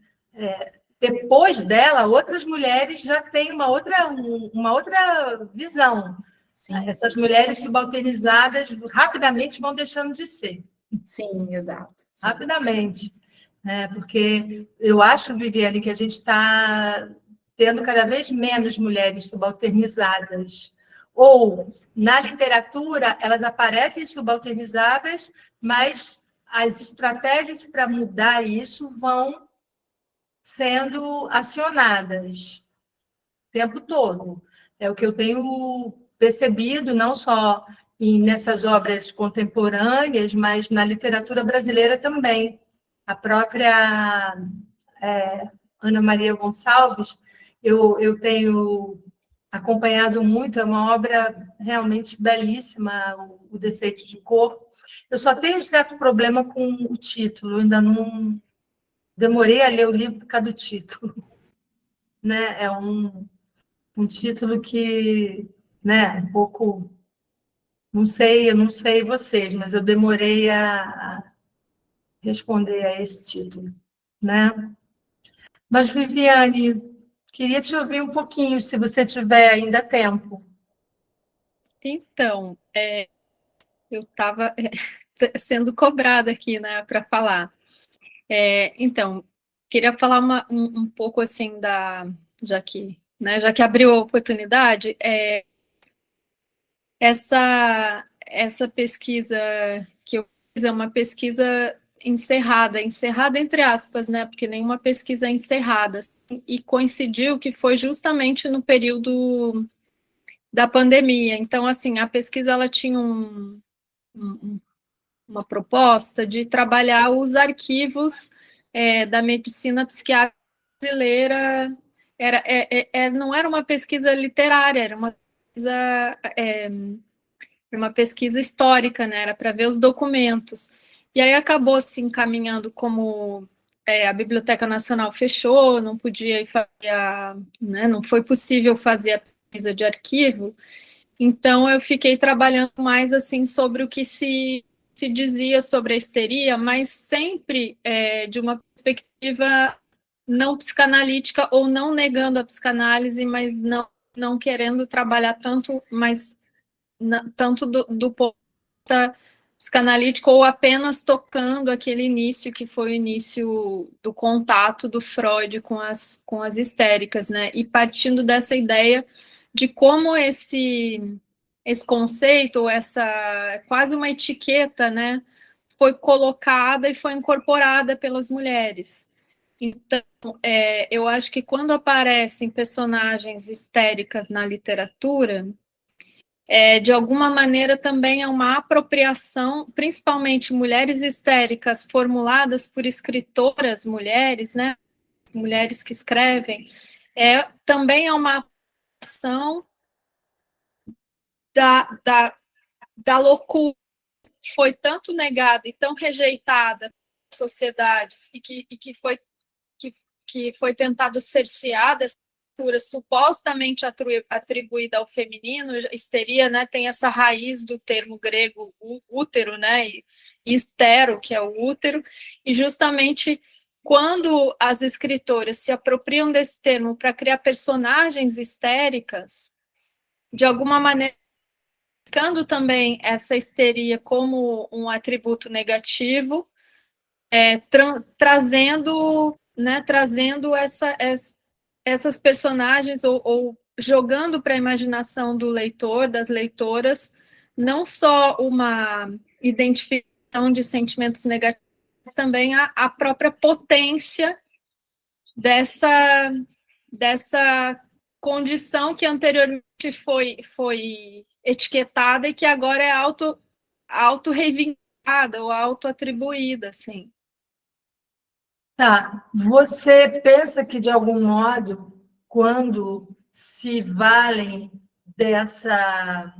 Depois dela, outras mulheres já têm uma outra visão. Sim, Essas mulheres subalternizadas rapidamente vão deixando de ser. Sim, exato. Sim. Rapidamente. Né? Porque eu acho, Viviane, que a gente está tendo cada vez menos mulheres subalternizadas. Ou, na literatura, elas aparecem subalternizadas, mas as estratégias para mudar isso vão sendo acionadas o tempo todo. É o que eu tenho percebido, não só nessas obras contemporâneas, mas na literatura brasileira também. A própria Ana Maria Gonçalves, eu tenho acompanhado muito, é uma obra realmente belíssima, O Defeito de Cor. Eu só tenho um certo problema com o título, ainda não demorei a ler o livro por causa do título. Né? É um título que, né, um pouco, eu não sei vocês, mas eu demorei a responder a esse título, né? Mas, Viviane, queria te ouvir um pouquinho, se você tiver ainda tempo. Então, eu estava sendo cobrada aqui, né, para falar. Então, queria falar um pouco assim já que abriu a oportunidade, essa pesquisa que eu fiz é uma pesquisa encerrada entre aspas, né? Porque nenhuma pesquisa é encerrada, assim, e coincidiu que foi justamente no período da pandemia. Então, assim, a pesquisa ela tinha uma proposta de trabalhar os arquivos da medicina psiquiátrica brasileira. Não era uma pesquisa literária, era uma pesquisa histórica, né? Era para ver os documentos. E aí acabou se encaminhando como a Biblioteca Nacional fechou, não podia fazer, né? Não foi possível fazer a pesquisa de arquivo. Então eu fiquei trabalhando mais assim sobre o que se dizia sobre a histeria, mas sempre de uma perspectiva não psicanalítica, ou não negando a psicanálise, mas não querendo trabalhar tanto, mas tanto do ponto psicanalítico ou apenas tocando aquele início que foi o início do contato do Freud com as histéricas, né? E partindo dessa ideia de como esse conceito, ou essa quase uma etiqueta, né, foi colocada e foi incorporada pelas mulheres. Então, eu acho que quando aparecem personagens histéricas na literatura, de alguma maneira também é uma apropriação, principalmente mulheres histéricas formuladas por escritoras mulheres, né, mulheres que escrevem, também é uma apropriação da loucura que foi tanto negada e tão rejeitada pelas sociedades e que foi tentado cercear dessa cultura supostamente atribuída ao feminino. Histeria, né, tem essa raiz do termo grego útero, né, e estero, que é o útero, e justamente quando as escritoras se apropriam desse termo para criar personagens histéricas, de alguma maneira, ficando também essa histeria como um atributo negativo, trazendo essas personagens ou jogando para a imaginação do leitor, das leitoras, não só uma identificação de sentimentos negativos, mas também a própria potência dessa condição que anteriormente foi etiquetada e que agora é auto-reivindicada ou auto-atribuída, assim. Tá. Você pensa que, de algum modo, quando se valem dessa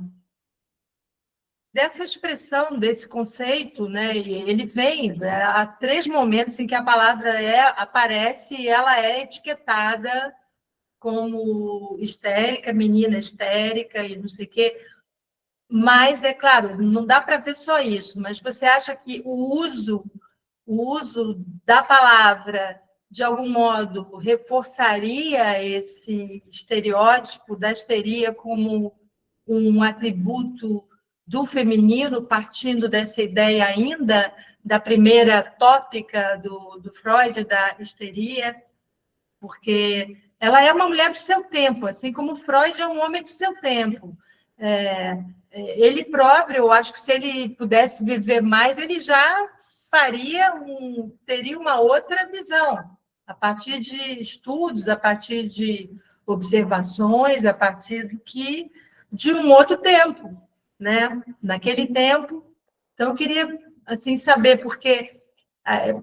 expressão, desse conceito, né? Ele vem, há 3 momentos em que a palavra aparece e ela é etiquetada como histérica, menina histérica e não sei o quê. Mas, é claro, não dá para ver só isso, mas você acha que o uso da palavra, de algum modo, reforçaria esse estereótipo da histeria como um atributo do feminino, partindo dessa ideia ainda da primeira tópica do Freud, da histeria? Porque ela é uma mulher do seu tempo, assim como Freud é um homem do seu tempo. Ele próprio, eu acho que se ele pudesse viver mais, ele já teria uma outra visão, a partir de estudos, a partir de observações, a partir de um outro tempo, né? Naquele tempo. Então, eu queria assim, saber, porque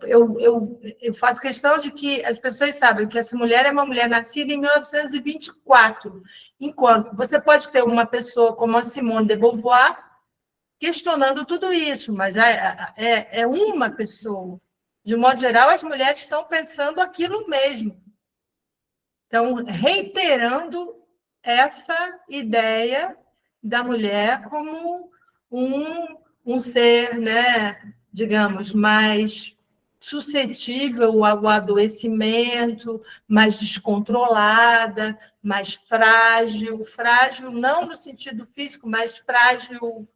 eu faço questão de que as pessoas saibam que essa mulher é uma mulher nascida em 1924, enquanto você pode ter uma pessoa como a Simone de Beauvoir questionando tudo isso, mas é uma pessoa. De modo geral, as mulheres estão pensando aquilo mesmo. Estão reiterando essa ideia da mulher como um ser, né, digamos, mais suscetível ao adoecimento, mais descontrolada, mais frágil não no sentido físico, mas frágil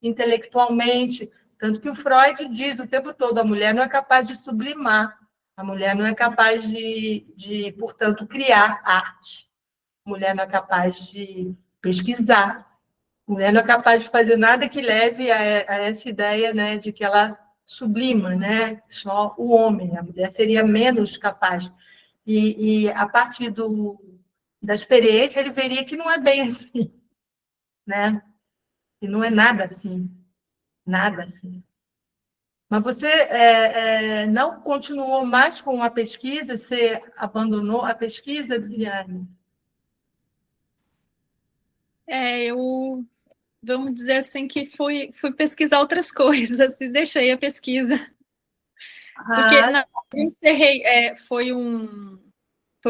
intelectualmente. Tanto que o Freud diz o tempo todo, a mulher não é capaz de sublimar, a mulher não é capaz de portanto, criar arte, a mulher não é capaz de pesquisar, a mulher não é capaz de fazer nada que leve a essa ideia, né, de que ela sublima, né? Só o homem, a mulher seria menos capaz. E a partir da experiência, ele veria que não é bem assim, né? Que não é nada assim, nada assim. Mas você não continuou mais com a pesquisa? Você abandonou a pesquisa, Viviane? Vamos dizer assim, que fui pesquisar outras coisas e deixei a pesquisa. Porque eu encerrei, foi um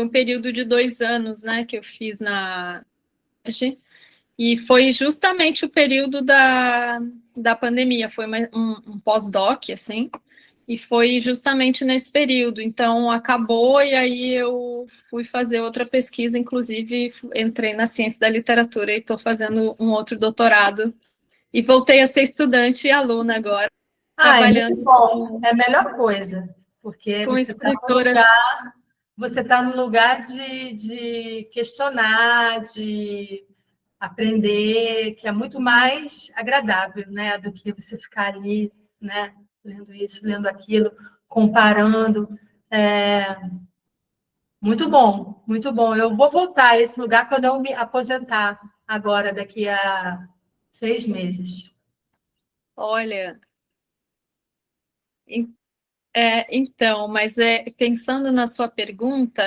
período de 2 anos, né, que eu fiz e foi justamente o período da pandemia, foi um pós-doc, assim, e foi justamente nesse período. Então, acabou, e aí eu fui fazer outra pesquisa, inclusive entrei na ciência da literatura e estou fazendo um outro doutorado E voltei a ser estudante e aluna agora, É trabalhando muito bom. É a melhor coisa, porque com você está escritoras. no lugar de questionar, de aprender, que é muito mais agradável, né, do que você ficar ali, né, lendo isso, lendo aquilo, comparando. É, muito bom, muito bom. Eu vou voltar a esse lugar quando eu me aposentar, agora, daqui a 6 meses. Olha, então, mas pensando na sua pergunta,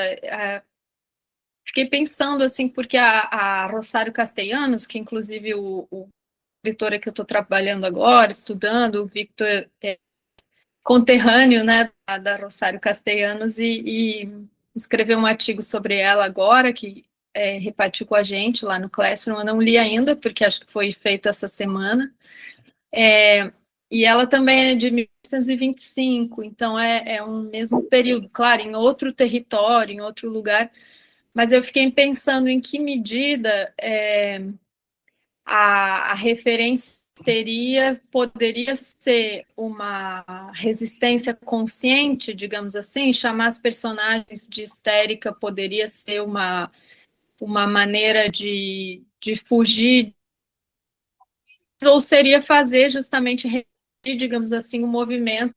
fiquei pensando assim, porque a Rosário Castellanos, que inclusive o escritora que eu estou trabalhando agora, estudando, o Victor é conterrâneo, né, da Rosário Castellanos, e escreveu um artigo sobre ela agora, que repartiu com a gente lá no Classroom. Eu não li ainda, porque acho que foi feito essa semana. E ela também é de 1925, então é um mesmo período, claro, em outro território, em outro lugar, mas eu fiquei pensando em que medida a referência poderia ser uma resistência consciente, digamos assim, chamar as personagens de histérica poderia ser uma maneira de fugir, ou seria fazer justamente, digamos assim, um movimento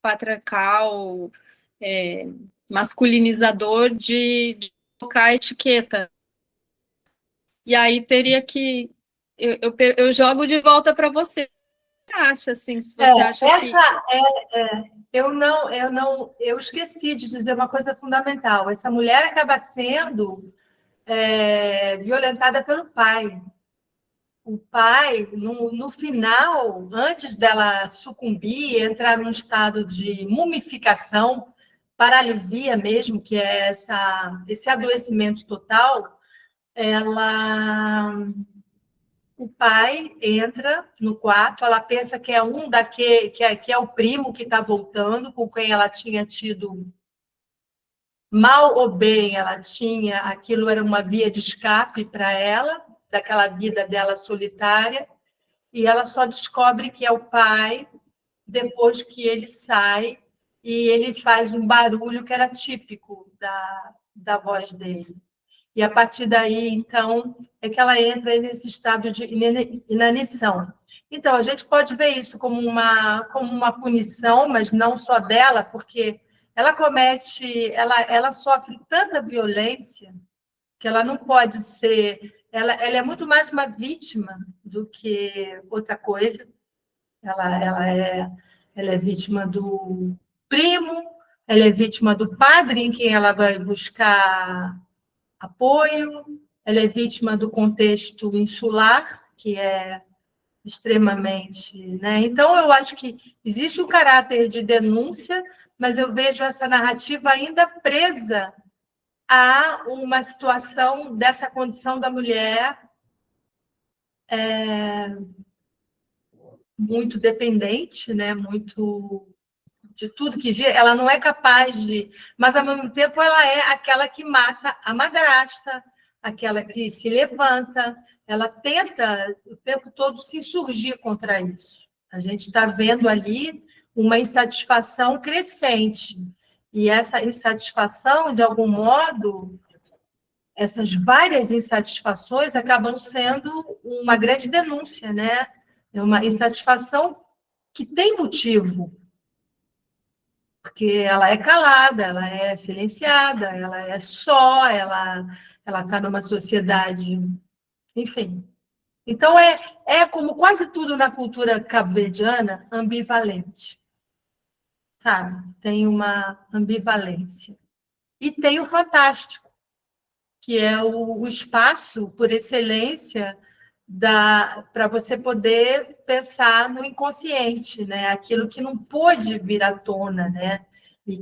patriarcal, masculinizador de colocar a etiqueta. E aí teria que... Eu jogo de volta para você. O que você acha, assim, se você acha que... Eu esqueci de dizer uma coisa fundamental. Essa mulher acaba sendo violentada pelo pai. O pai, no final, antes dela sucumbir, entrar num estado de mumificação, paralisia mesmo, que é esse adoecimento total, o pai entra no quarto, ela pensa que é que é o primo que está voltando, com quem ela tinha tido mal ou bem, aquilo era uma via de escape para ela, daquela vida dela solitária, e ela só descobre que é o pai depois que ele sai e ele faz um barulho que era típico da voz dele. E a partir daí, então, é que ela entra nesse estado de inanição. Então, a gente pode ver isso como uma punição, mas não só dela, porque ela sofre tanta violência que ela não pode ser... Ela é muito mais uma vítima do que outra coisa. Ela é vítima do primo, ela é vítima do padre em quem ela vai buscar apoio, ela é vítima do contexto insular, que é extremamente... né? Então, eu acho que existe um caráter de denúncia, mas eu vejo essa narrativa ainda presa a uma situação dessa condição da mulher muito dependente, né? Muito de tudo que gira, ela não é capaz de... Mas, ao mesmo tempo, ela é aquela que mata a madrasta, aquela que se levanta, ela tenta o tempo todo se insurgir contra isso. A gente está vendo ali uma insatisfação crescente. E essa insatisfação, de algum modo, essas várias insatisfações acabam sendo uma grande denúncia, né? É uma insatisfação que tem motivo, porque ela é calada, ela é silenciada, ela é só, ela está numa sociedade, enfim. Então, como quase tudo na cultura cabo-verdiana, ambivalente, sabe? Tem uma ambivalência. E tem o fantástico, que é o espaço, por excelência, para você poder pensar no inconsciente, né? Aquilo que não pôde vir à tona, né? E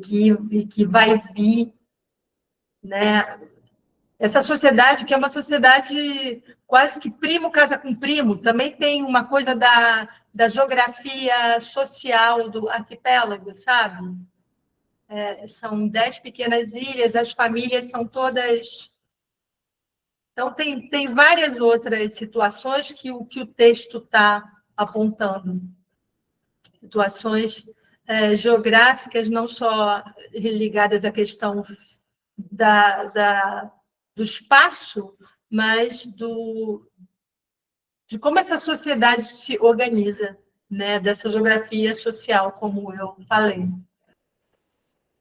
que vai vir, né? Essa sociedade, que é uma sociedade quase que primo casa com primo, também tem uma coisa da geografia social do arquipélago, sabe? São 10 pequenas ilhas, as famílias são todas Então, tem várias outras situações que o texto está apontando. Situações geográficas, não só ligadas à questão do espaço, mas de como essa sociedade se organiza, né? Dessa geografia social, como eu falei.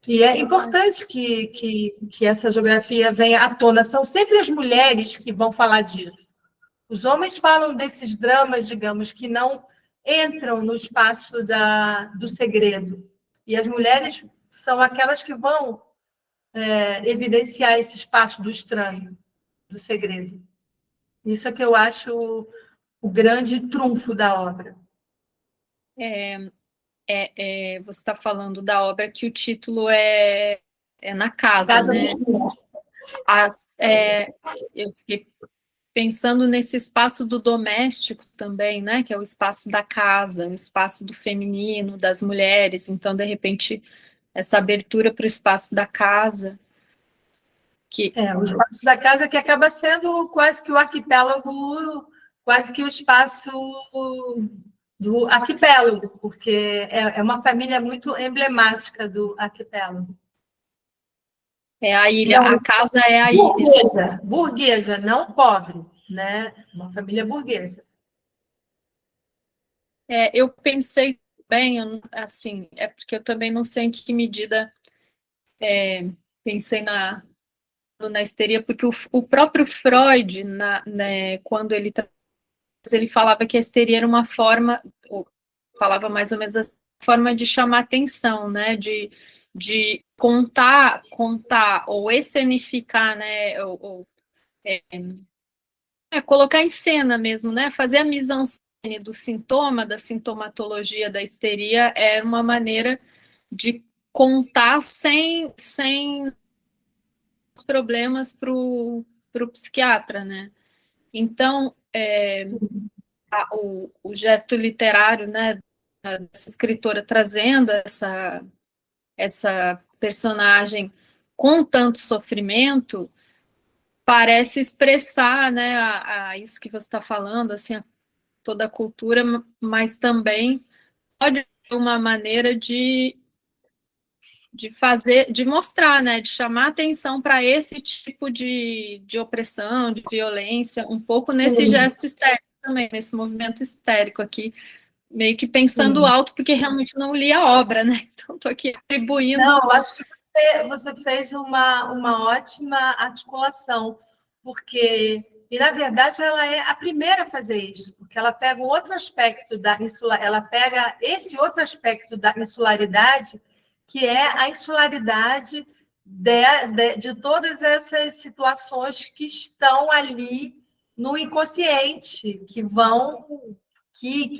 E é importante que essa geografia venha à tona. São sempre as mulheres que vão falar disso. Os homens falam desses dramas, digamos, que não entram no espaço do segredo. E as mulheres são aquelas que vão evidenciar esse espaço do estranho, do segredo. Isso é que eu acho o grande trunfo da obra. Você está falando da obra que o título é Na Casa, né? Eu fiquei pensando nesse espaço do doméstico também, né? Que é o espaço da casa, o espaço do feminino, das mulheres. Então, de repente, essa abertura para o espaço da casa. O espaço da casa que acaba sendo quase que o arquipélago, quase que o espaço do arquipélago, porque é uma família muito emblemática do arquipélago. É a ilha, a casa é a ilha. Burguesa, não pobre, né? Uma família burguesa. Eu pensei bem, assim, porque eu também não sei em que medida pensei na histeria, porque o próprio Freud, né, quando ele falava que a histeria era uma forma, falava mais ou menos a forma de chamar atenção, né, de contar ou escenificar, né, colocar em cena mesmo, né, fazer a mise-en-scène do sintoma, da sintomatologia da histeria é uma maneira de contar sem problemas para o psiquiatra, né? Então, o gesto literário, né, dessa escritora trazendo essa personagem com tanto sofrimento, parece expressar, né, isso que você está falando, assim, toda a cultura, mas também pode ser uma maneira de fazer, de mostrar, né, de chamar atenção para esse tipo de opressão, de violência, um pouco nesse gesto histérico também, nesse movimento histérico aqui, meio que pensando alto, porque realmente não li a obra, né? Então estou aqui atribuindo. Não, acho que você fez uma ótima articulação, porque, e na verdade, ela é a primeira a fazer isso, porque ela pega um outro aspecto ela pega esse outro aspecto da insularidade, que é a insularidade de todas essas situações que estão ali no inconsciente, que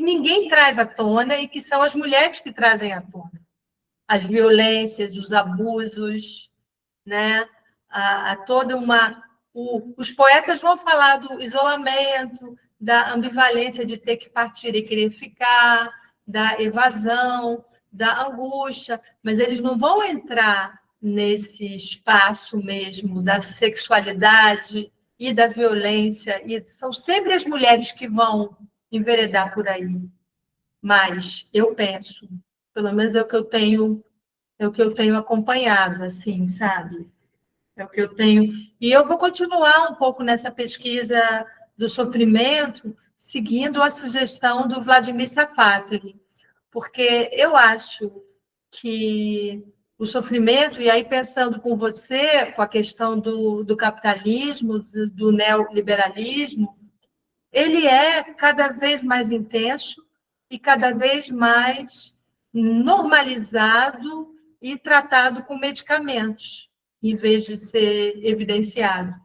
ninguém traz à tona e que são as mulheres que trazem à tona. As violências, os abusos, né? Os poetas vão falar do isolamento, da ambivalência de ter que partir e querer ficar, da evasão, da angústia, mas eles não vão entrar nesse espaço mesmo da sexualidade e da violência, e são sempre as mulheres que vão enveredar por aí. Mas eu penso, pelo menos é o que eu tenho acompanhado, assim, sabe? É o que eu tenho. E eu vou continuar um pouco nessa pesquisa do sofrimento, seguindo a sugestão do Vladimir Safatli, porque eu acho que o sofrimento, e aí pensando com você, com a questão do capitalismo, do neoliberalismo, ele é cada vez mais intenso e cada vez mais normalizado e tratado com medicamentos, em vez de ser evidenciado.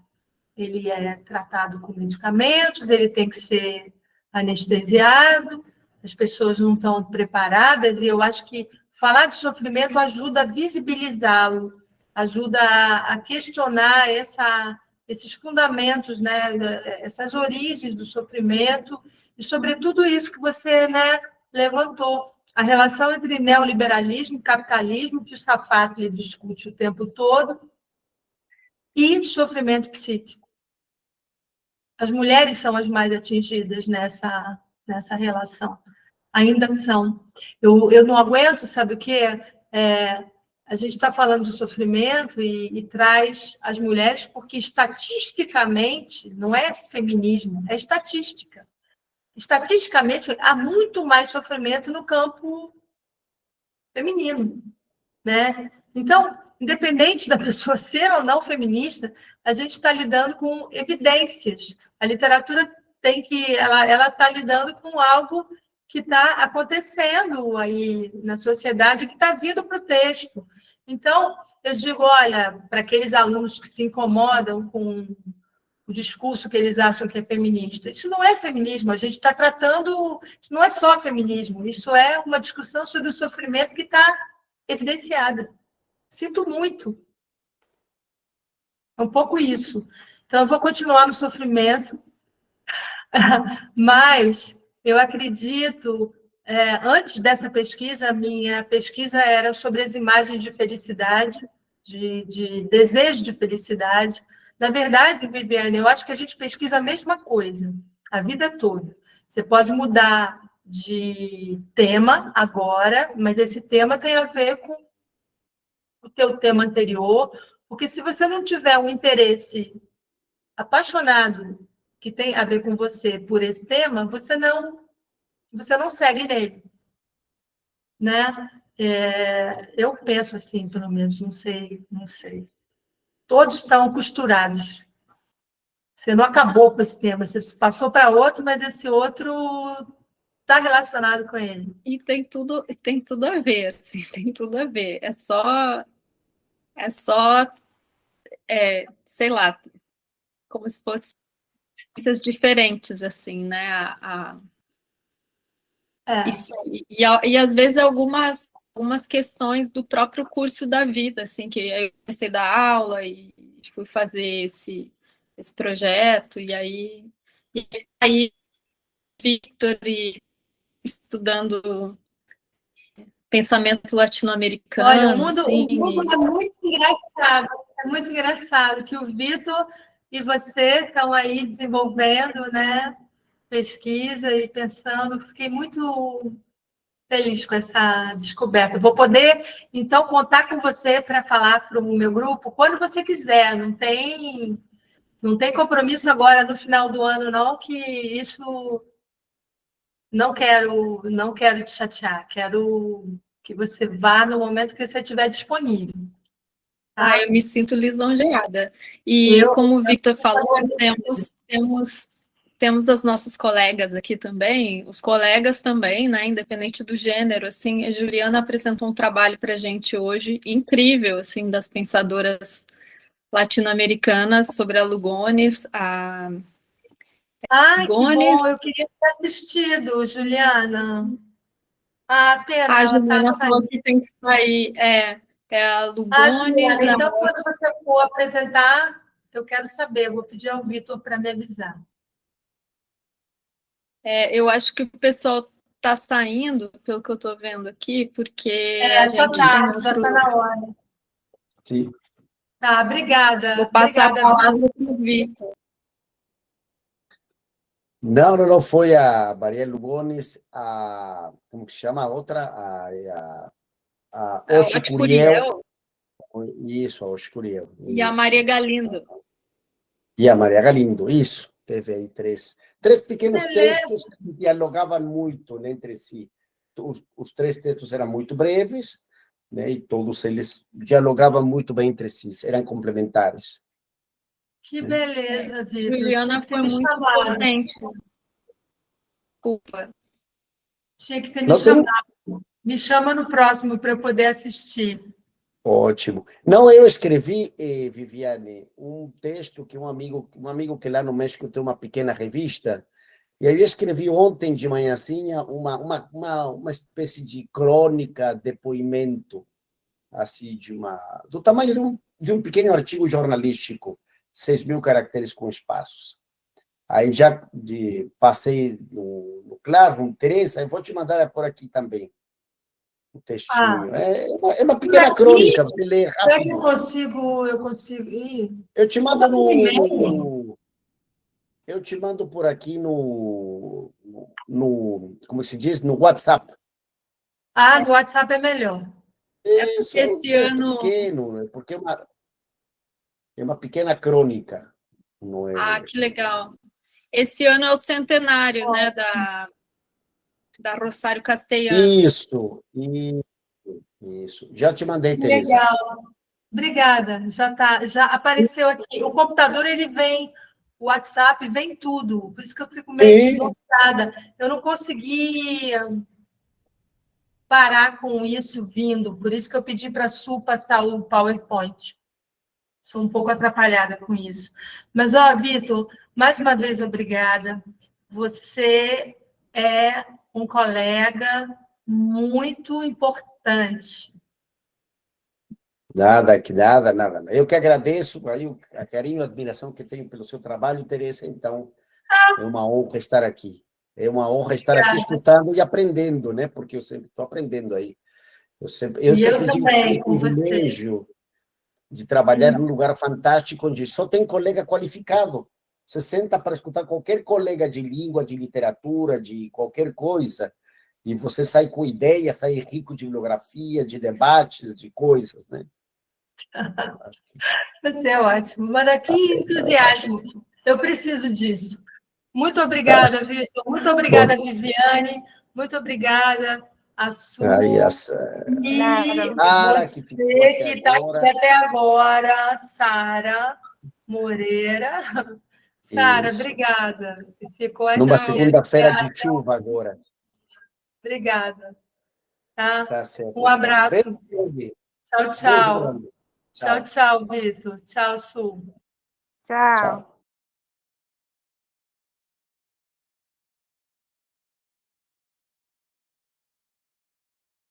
Ele é tratado com medicamentos, ele tem que ser anestesiado, as pessoas não estão preparadas, e eu acho que falar de sofrimento ajuda a visibilizá-lo, ajuda a questionar esses fundamentos, né, essas origens do sofrimento, e sobre tudo isso que você, né, levantou, a relação entre neoliberalismo e capitalismo, que o Safatli discute o tempo todo, e sofrimento psíquico. As mulheres são as mais atingidas nessa relação. Ainda são. Eu não aguento, sabe o quê? A gente está falando de sofrimento e traz as mulheres, porque estatisticamente, não é feminismo, é estatística. Estatisticamente, há muito mais sofrimento no campo feminino, né? Então, independente da pessoa ser ou não feminista, a gente está lidando com evidências. A literatura ela está lidando com algo que está acontecendo aí na sociedade, que está vindo para o texto. Então, eu digo, olha, para aqueles alunos que se incomodam com o discurso que eles acham que é feminista, isso não é feminismo, a gente está tratando, isso não é só feminismo, isso é uma discussão sobre o sofrimento que está evidenciada. Sinto muito. É um pouco isso. Então, eu vou continuar no sofrimento, mas eu acredito, antes dessa pesquisa, a minha pesquisa era sobre as imagens de felicidade, de desejo de felicidade. Na verdade, Viviane, eu acho que a gente pesquisa a mesma coisa, a vida toda. Você pode mudar de tema agora, mas esse tema tem a ver com o teu tema anterior, porque se você não tiver um interesse apaixonado que tem a ver com você por esse tema, você não segue nele, né? Eu penso assim, pelo menos, não sei. Todos estão costurados. Você não acabou com esse tema, você passou para outro, mas esse outro está relacionado com ele. E tem tudo a ver, assim, tem tudo a ver. É só, sei lá, como se fossem coisas diferentes, assim, né? E às vezes algumas questões do próprio curso da vida, assim, que eu comecei a dar aula e fui fazer esse projeto, e aí Victor estudando pensamento latino-americano. Olha, o assim, mundo é muito engraçado. É muito engraçado que o Vitor e você estão aí desenvolvendo, né, pesquisa e pensando. Fiquei muito feliz com essa descoberta. Vou poder, então, contar com você para falar para o meu grupo quando você quiser. Não tem compromisso agora no final do ano, não, que isso não quero te chatear. Quero que você vá no momento que você estiver disponível. Tá? Eu me sinto lisonjeada. E como o Victor falou, temos as nossas colegas aqui também, os colegas também, né, independente do gênero, assim, a Juliana apresentou um trabalho para a gente hoje, incrível, assim, das pensadoras latino-americanas sobre a Lugones, Ai, que Lugones. bom, eu queria ter assistido, Juliana. Pena, A ela Juliana está falou saindo. que tem que sair, a Lugones. Juliana, então, quando você for apresentar, eu quero saber, eu vou pedir ao Vitor para me avisar. Eu acho que o pessoal está saindo, pelo que eu estou vendo aqui, porque a gente já está na hora. Sim. Tá, obrigada. Vou passar Obrigada, a palavra para o Vitor. Não, foi a Maria Lugones, como que se chama a outra? A Oxo Curiel. Isso, a Oxo Curiel. E a Maria Galindo. E a Maria Galindo, isso. Teve aí três pequenos textos que dialogavam muito, né, entre si. Os três textos eram muito breves, né, e todos eles dialogavam muito bem entre si, eram complementares. Que beleza, Vitor. Juliana foi muito potente. Desculpa. Tinha que ter me chamado. Me chama no próximo para eu poder assistir. Ótimo. Não, eu escrevi, Viviane, um texto que um amigo que lá no México tem uma pequena revista, e aí eu escrevi ontem de manhãzinha uma espécie de crônica, depoimento, assim, do tamanho de um pequeno artigo jornalístico, 6.000 caracteres com espaços. Aí já passei no Classroom, Teresa, eu vou te mandar por aqui também o textinho. É uma pequena crônica, você lê rápido. Será que eu consigo ir? Eu te mando Eu te mando por aqui como se diz, no WhatsApp. Ah, no WhatsApp é melhor. Isso, é um esse texto ano- pequeno, né? Porque é uma pequena crônica, não é? Ah, que legal. Esse ano é o centenário, né, da Rosário Castellano. Isso. Já te mandei, Tereza. Legal. Obrigada. Já apareceu aqui. O computador ele vem, o WhatsApp vem tudo. Por isso que eu fico meio Sim. desnortada. Eu não consegui parar com isso vindo. Por isso que eu pedi para a Su passar o PowerPoint. Sou um pouco atrapalhada com isso. Mas, ó, Vitor, mais uma vez, obrigada. Você é um colega muito importante. Nada. Eu que agradeço aí o carinho e a admiração que tenho pelo seu trabalho, Tereza. Então, é uma honra estar aqui. É uma honra estar aqui escutando e aprendendo, né? Porque eu sempre estou aprendendo aí. Eu sempre tive também, o com você. privilégio de trabalhar num lugar fantástico onde só tem colega qualificado. Você senta para escutar qualquer colega de língua, de literatura, de qualquer coisa, e você sai com ideias, sai rico de bibliografia, de debates, de coisas, né? Você é ótimo. Mas que entusiasmo. Eu preciso disso. Muito obrigada, Vitor. Muito obrigada, Viviane. Muito obrigada, a Su. Aí, Nada. Sara, que ficou até que está aqui agora. até agora, Sara Moreira. Sara, Isso. obrigada. Ficou até Numa aqui. segunda-feira de chuva agora. Obrigada. Tá? Tá certo. Um abraço. Beijo. Tchau, Beijo tchau. grande. Tchau, tchau, Vitor. Tchau, Su. Tchau. Tchau.